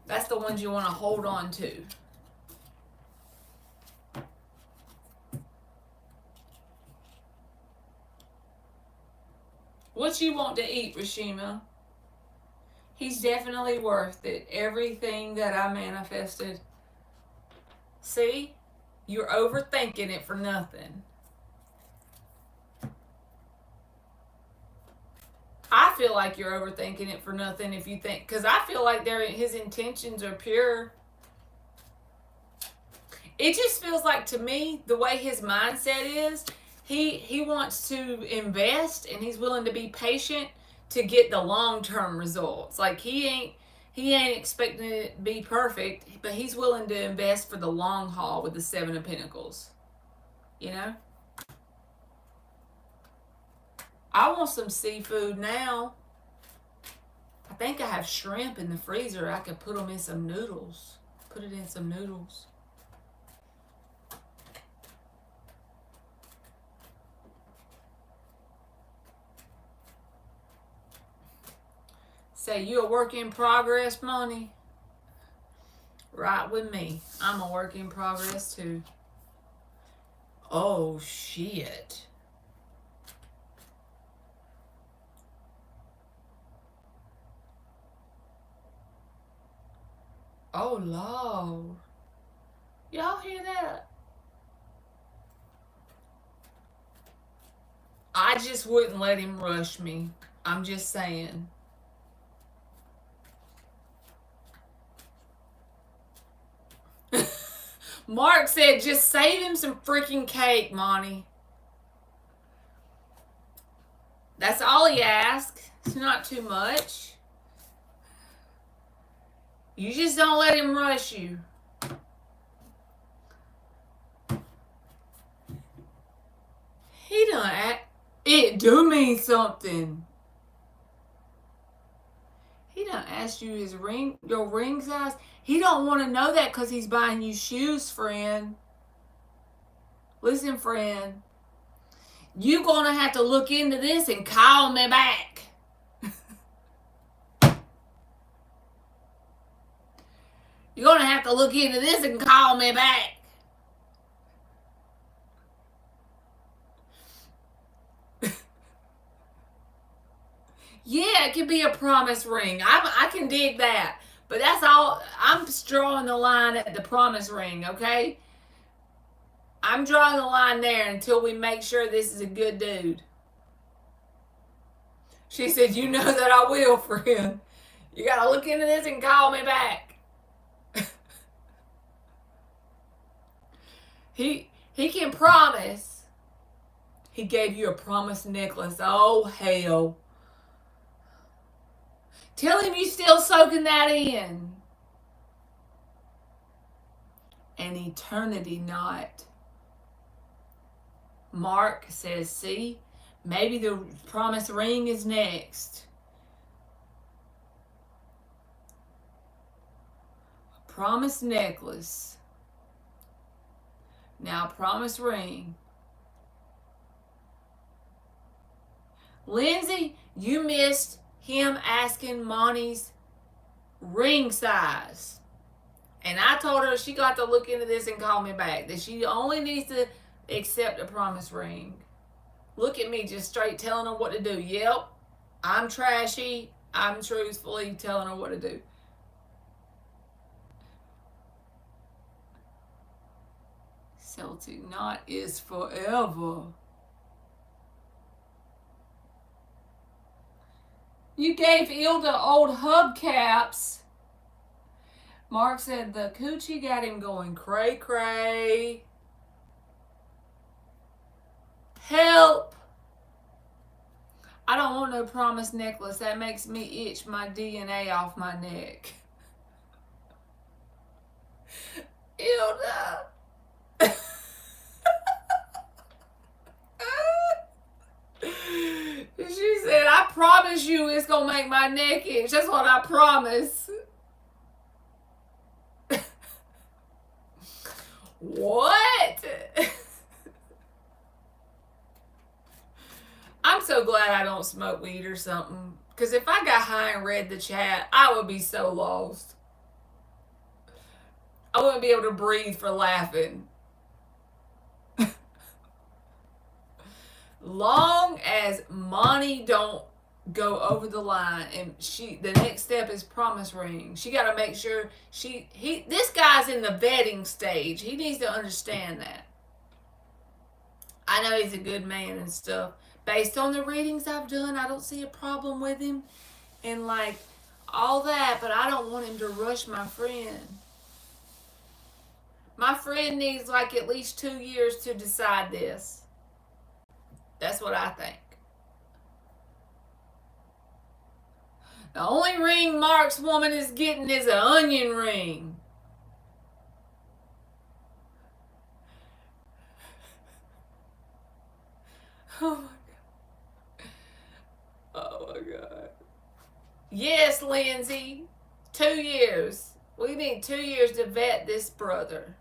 A: That's the ones you want to hold on to. What you want to eat, Rashima? He's definitely worth it. Everything that I manifested. See? You're overthinking it for nothing. I feel like you're overthinking it for nothing if you think, because I feel like his intentions are pure. It just feels like to me, the way his mindset is, he wants to invest and he's willing to be patient to get the long-term results. Like he ain't expecting it to be perfect, but he's willing to invest for the long haul with the 7 of Pentacles. You know? I want some seafood now. I think I have shrimp in the freezer. I could put them in some noodles. Put it in some noodles. Say, you a work in progress, Money? Right with me. I'm a work in progress too. Oh, shit. Oh, Lord. Y'all hear that? I just wouldn't let him rush me. I'm just saying. Mark said, just save him some freaking cake, Monty. That's all he asks. It's not too much. You just don't let him rush you. He done act. It do mean something. He done asked you your ring size. He don't want to know that because he's buying you shoes, friend. Listen, friend. You gonna have to look into this and call me back. You're going to have to look into this and call me back. Yeah, it could be a promise ring. I can dig that. But that's all. I'm just drawing the line at the promise ring, okay? I'm drawing the line there until we make sure this is a good dude. She said, you know that I will, friend. You got to look into this and call me back. He can promise. He gave you a promise necklace. Oh, hell. Tell him you still soaking that in. An eternity knot. Mark says, see, maybe the promise ring is next. A promise necklace. Now, promise ring. Lindsay, you missed him asking Monty's ring size. And I told her she got to look into this and call me back. That she only needs to accept a promise ring. Look at me just straight telling her what to do. Yep, I'm trashy. I'm truthfully telling her what to do. Celtic knot is forever. You gave Ilda old hubcaps. Mark said the coochie got him going cray cray. Help. I don't want no promise necklace. That makes me itch my DNA off my neck. Ilda. She said, I promise you it's going to make my neck itch. That's what I promise. What? I'm so glad I don't smoke weed or something. Because if I got high and read the chat, I would be so lost. I wouldn't be able to breathe for laughing. Long as Monty don't go over the line, and the next step is promise ring. She got to make sure this guy's in the vetting stage. He needs to understand that. I know he's a good man and stuff. Based on the readings I've done, I don't see a problem with him and like all that, but I don't want him to rush my friend. My friend needs like at least 2 years to decide this. That's what I think. The only ring Mark's woman is getting is an onion ring. Oh my God. Oh my God. Yes, Lindsay. 2 years. We need 2 years to vet this brother.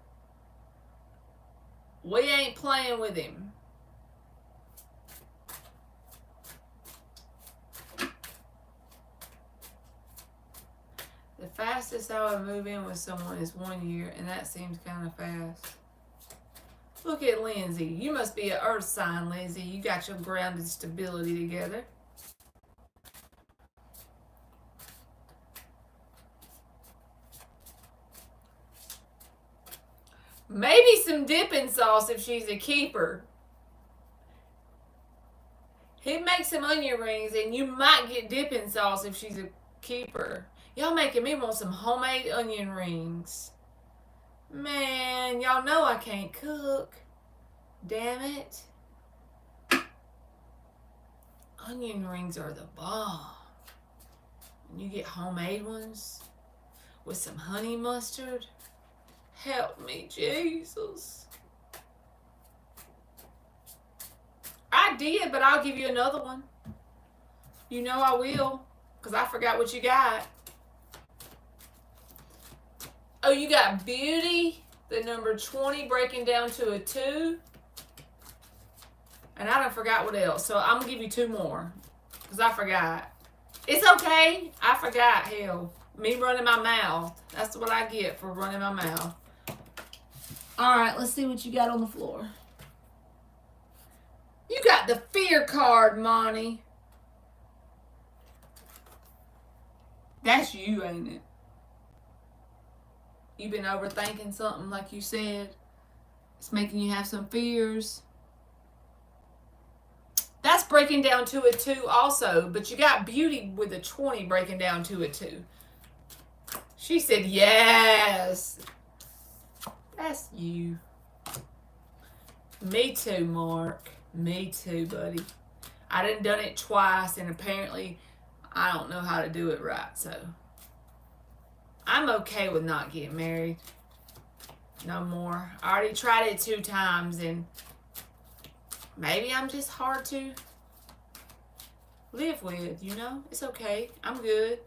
A: We ain't playing with him. The fastest I would move in with someone is 1 year, and that seems kind of fast. Look at Lindsay. You must be an earth sign, Lindsay. You got your grounded stability together. Maybe some dipping sauce if she's a keeper. He'd make some onion rings, and you might get dipping sauce if she's a keeper. Y'all making me want some homemade onion rings. Man, y'all know I can't cook. Damn it. Onion rings are the bomb. And you get homemade ones with some honey mustard. Help me, Jesus. I did, but I'll give you another one. You know I will, because I forgot what you got. Oh, you got Beauty, the number 20 breaking down to a 2. And I done forgot what else. So I'm going to give you 2 more. Because I forgot. It's okay. I forgot, hell. Me running my mouth. That's what I get for running my mouth. All right, let's see what you got on the floor. You got the fear card, Monty. That's you, ain't it? You've been overthinking something, like you said. It's making you have some fears. That's breaking down to a 2 also, but you got beauty with a 20 breaking down to a 2. She said, yes. That's you. Me too, Mark. Me too, buddy. I done it twice, and apparently I don't know how to do it right, so I'm okay with not getting married no more. I already tried it 2 times, and maybe I'm just hard to live with, you know? It's okay. I'm good.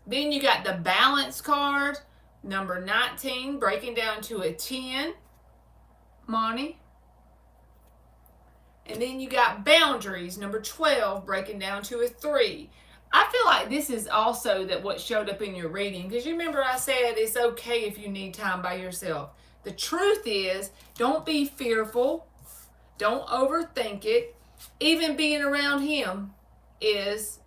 A: Then you got the balance card, number 19, breaking down to a 10. Monty. And then you got boundaries, number 12, breaking down to a 3. I feel like this is also that what showed up in your reading, because you remember I said it's okay if you need time by yourself. The truth is, don't be fearful. Don't overthink it. Even being around him is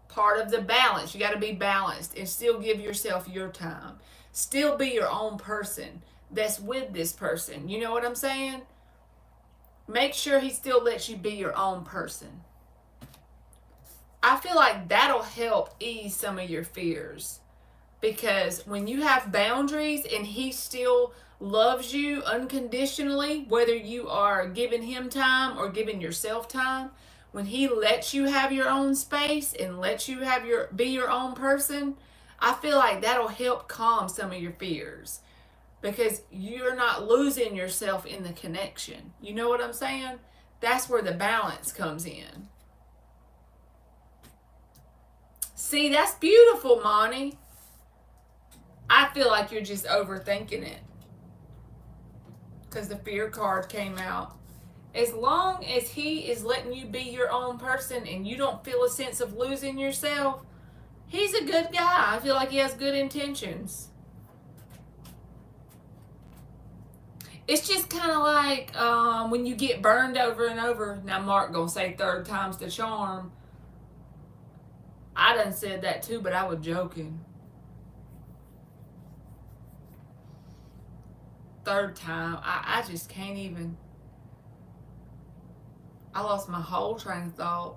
A: part of the balance. You got to be balanced and still give yourself your time. Still be your own person that's with this person. You know what I'm saying? Make sure he still lets you be your own person. I feel like that'll help ease some of your fears. Because when you have boundaries and he still loves you unconditionally, whether you are giving him time or giving yourself time, when he lets you have your own space and lets you have be your own person, I feel like that'll help calm some of your fears. Because you're not losing yourself in the connection. You know what I'm saying? That's where the balance comes in. See, that's beautiful, Monty. I feel like you're just overthinking it. Because the fear card came out. As long as he is letting you be your own person and you don't feel a sense of losing yourself, he's a good guy. I feel like he has good intentions. It's just kind of like when you get burned over and over. Now, Mark gonna say 3rd time's the charm. I done said that too, but I was joking. 3rd time. I just can't even. I lost my whole train of thought.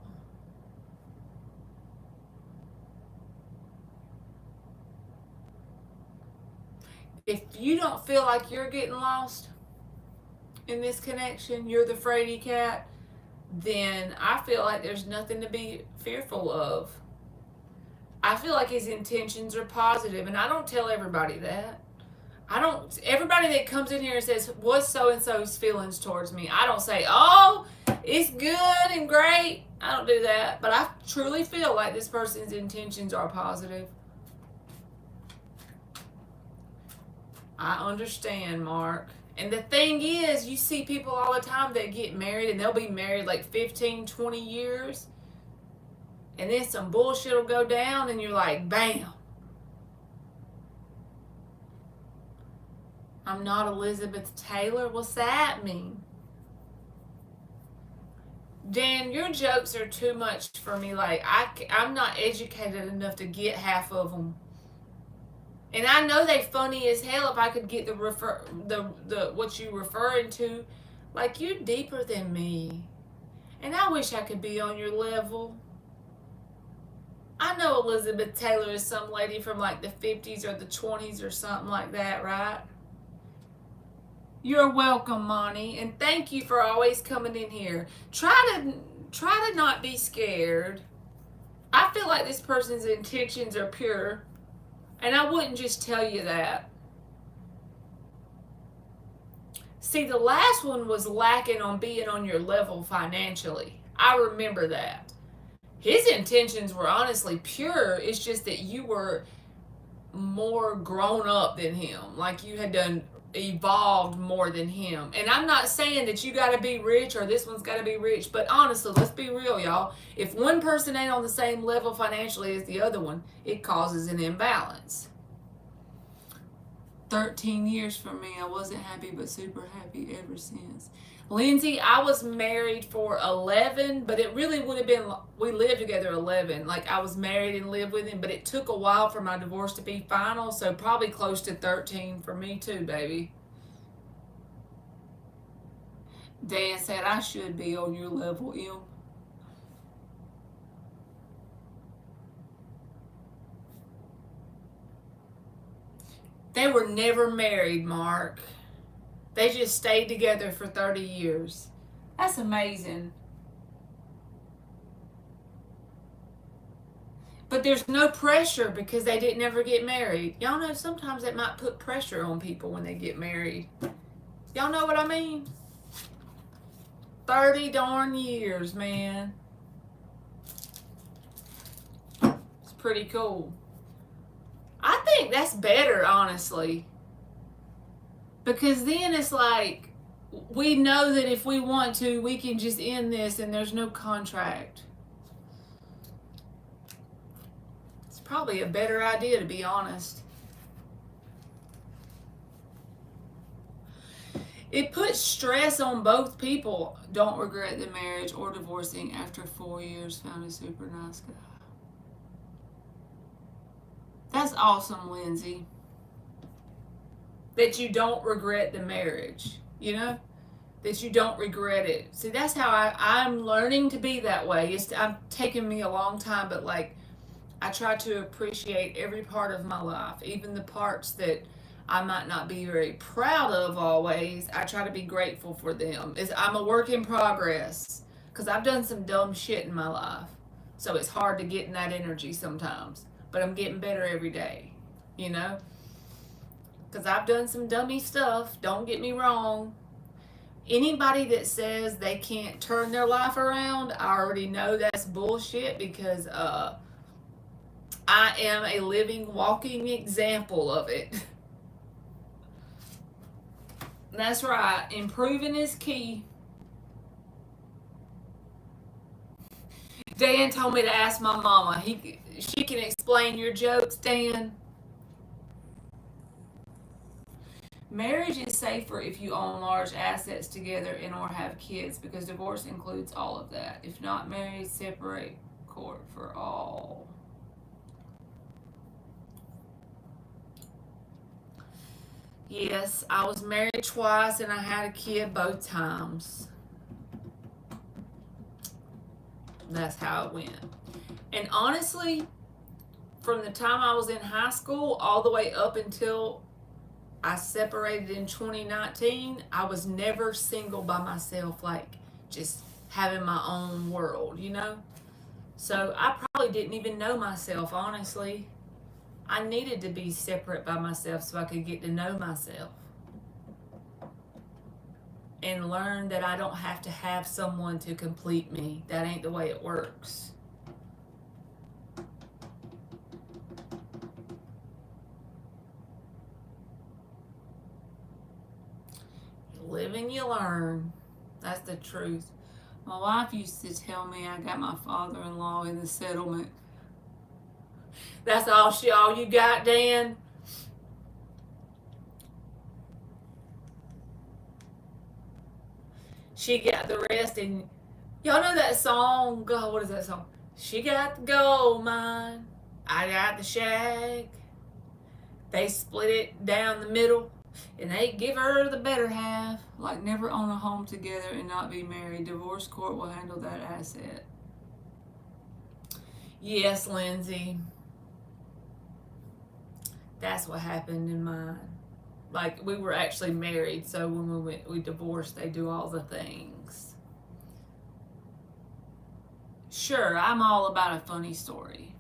A: If you don't feel like you're getting lost in this connection, you're the fraidy cat, then I feel like there's nothing to be fearful of. I feel like his intentions are positive, and I don't tell everybody that. Everybody that comes in here and says, what's so-and-so's feelings towards me? I don't say, oh, it's good and great. I don't do that. But I truly feel like this person's intentions are positive. I understand, Mark. And the thing is, you see people all the time that get married, and they'll be married like 15, 20 years. And then some bullshit will go down, and you're like, bam. I'm not Elizabeth Taylor. What's that mean? Dan, your jokes are too much for me. Like, I'm not educated enough to get half of them. And I know they funny as hell if I could get the what you referring to. Like, you're deeper than me. And I wish I could be on your level. I know Elizabeth Taylor is some lady from like the 50s or the 20s or something like that, right? You're welcome, Monty, and thank you for always coming in here. Try to not be scared. I feel like this person's intentions are pure, and I wouldn't just tell you that. See, the last one was lacking on being on your level financially. I remember that. His intentions were honestly pure. It's just that you were more grown up than him. Like, you had done evolved more than him. And I'm not saying that you got to be rich or this one's got to be rich, but honestly, let's be real, y'all. If one person ain't on the same level financially as the other one, it causes an imbalance. 13 years for me. I wasn't happy, but super happy ever since. Lindsay, I was married for 11, but it really would have been, we lived together 11. Like, I was married and lived with him, but it took a while for my divorce to be final, so probably close to 13 for me too, baby. Dan said, I should be on your level, M. They were never married, Mark. They just stayed together for 30 years. That's amazing. But there's no pressure because they didn't ever get married. Y'all know sometimes that might put pressure on people when they get married. Y'all know what I mean? 30 darn years, man. It's pretty cool. I think that's better, honestly. Because then it's like, we know that if we want to, we can just end this and there's no contract. It's probably a better idea, to be honest. It puts stress on both people. Don't regret the marriage or divorcing after 4 years. Found a super nice guy. That's awesome, Lindsay. That you don't regret the marriage, you know? That you don't regret it. See, that's how I'm learning to be that way. It's taken me a long time, but like, I try to appreciate every part of my life, even the parts that I might not be very proud of always. I try to be grateful for them. I'm a work in progress because I've done some dumb shit in my life. So it's hard to get in that energy sometimes. But I'm getting better every day, you know? Because I've done some dummy stuff. Don't get me wrong. Anybody that says they can't turn their life around, I already know that's bullshit because I am a living, walking example of it. That's right. Improving is key. Dan told me to ask my mama. She can explain your jokes, Dan. Marriage is safer if you own large assets together and or have kids because divorce includes all of that. If not married, separate, court for all. Yes, I was married twice and I had a kid both times. That's how it went. And honestly, from the time I was in high school all the way up until I separated in 2019, I was never single by myself, like just having my own world, you know? So I probably didn't even know myself, honestly. I needed to be separate by myself so I could get to know myself and learn that I don't have to have someone to complete me. That ain't the way it works. You live and you learn. That's the truth. My wife used to tell me I got my father-in-law in the settlement. That's all you got, Dan? She got the rest, and y'all know that song? God, what is that song? She got the gold mine, I got the shack. They split it down the middle, and they give her the better half. Like, never own a home together and not be married. Divorce court will handle that asset. Yes, Lindsay. That's what happened in mine. Like, we were actually married, so when we divorced, they do all the things. Sure, I'm all about a funny story.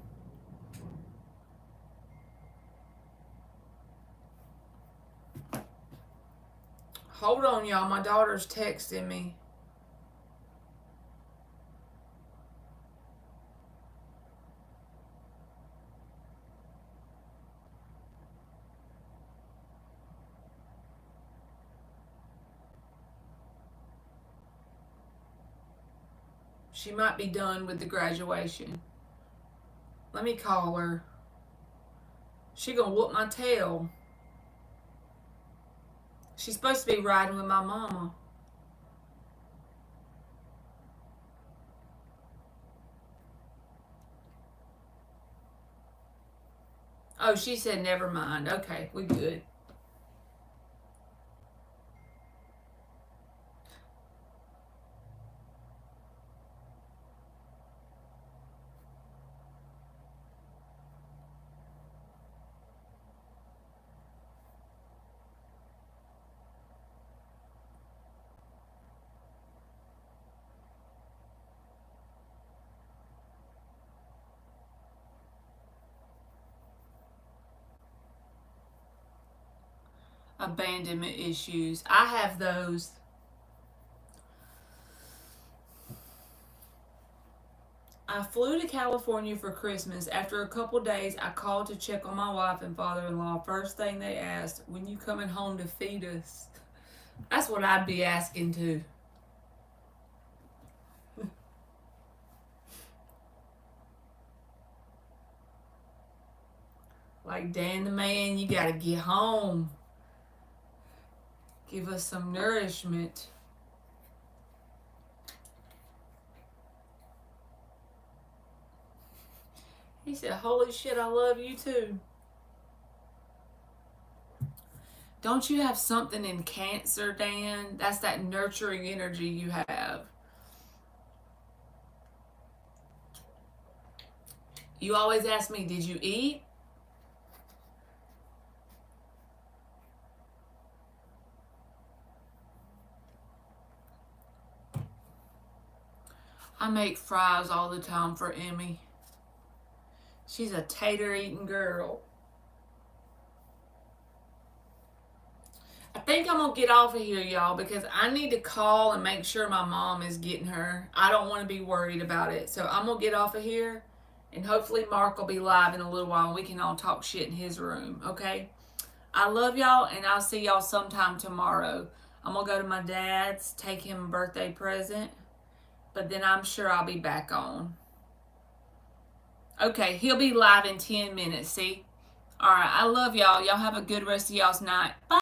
A: Hold on, y'all. My daughter's texting me. She might be done with the graduation. Let me call her. She gonna whoop my tail. She's supposed to be riding with my mama. Oh, she said never mind. Okay, we good. Abandonment issues. I have those. I flew to California for Christmas. After a couple days, I called to check on my wife and father-in-law. First thing they asked, when you coming home to feed us? That's what I'd be asking too. Like, Dan the man, you gotta get home. Give us some nourishment. He said, holy shit, I love you too. Don't you have something in Cancer, Dan? That's that nurturing energy you have. You always ask me, did you eat? I make fries all the time for Emmy. She's a tater eating girl. I think I'm going to get off of here, y'all, because I need to call and make sure my mom is getting her. I don't want to be worried about it. So I'm going to get off of here, and hopefully Mark will be live in a little while, and we can all talk shit in his room, okay? I love y'all, and I'll see y'all sometime tomorrow. I'm going to go to my dad's, take him a birthday present, but then I'm sure I'll be back on. Okay, he'll be live in 10 minutes, see? All right, I love y'all. Y'all have a good rest of y'all's night. Bye.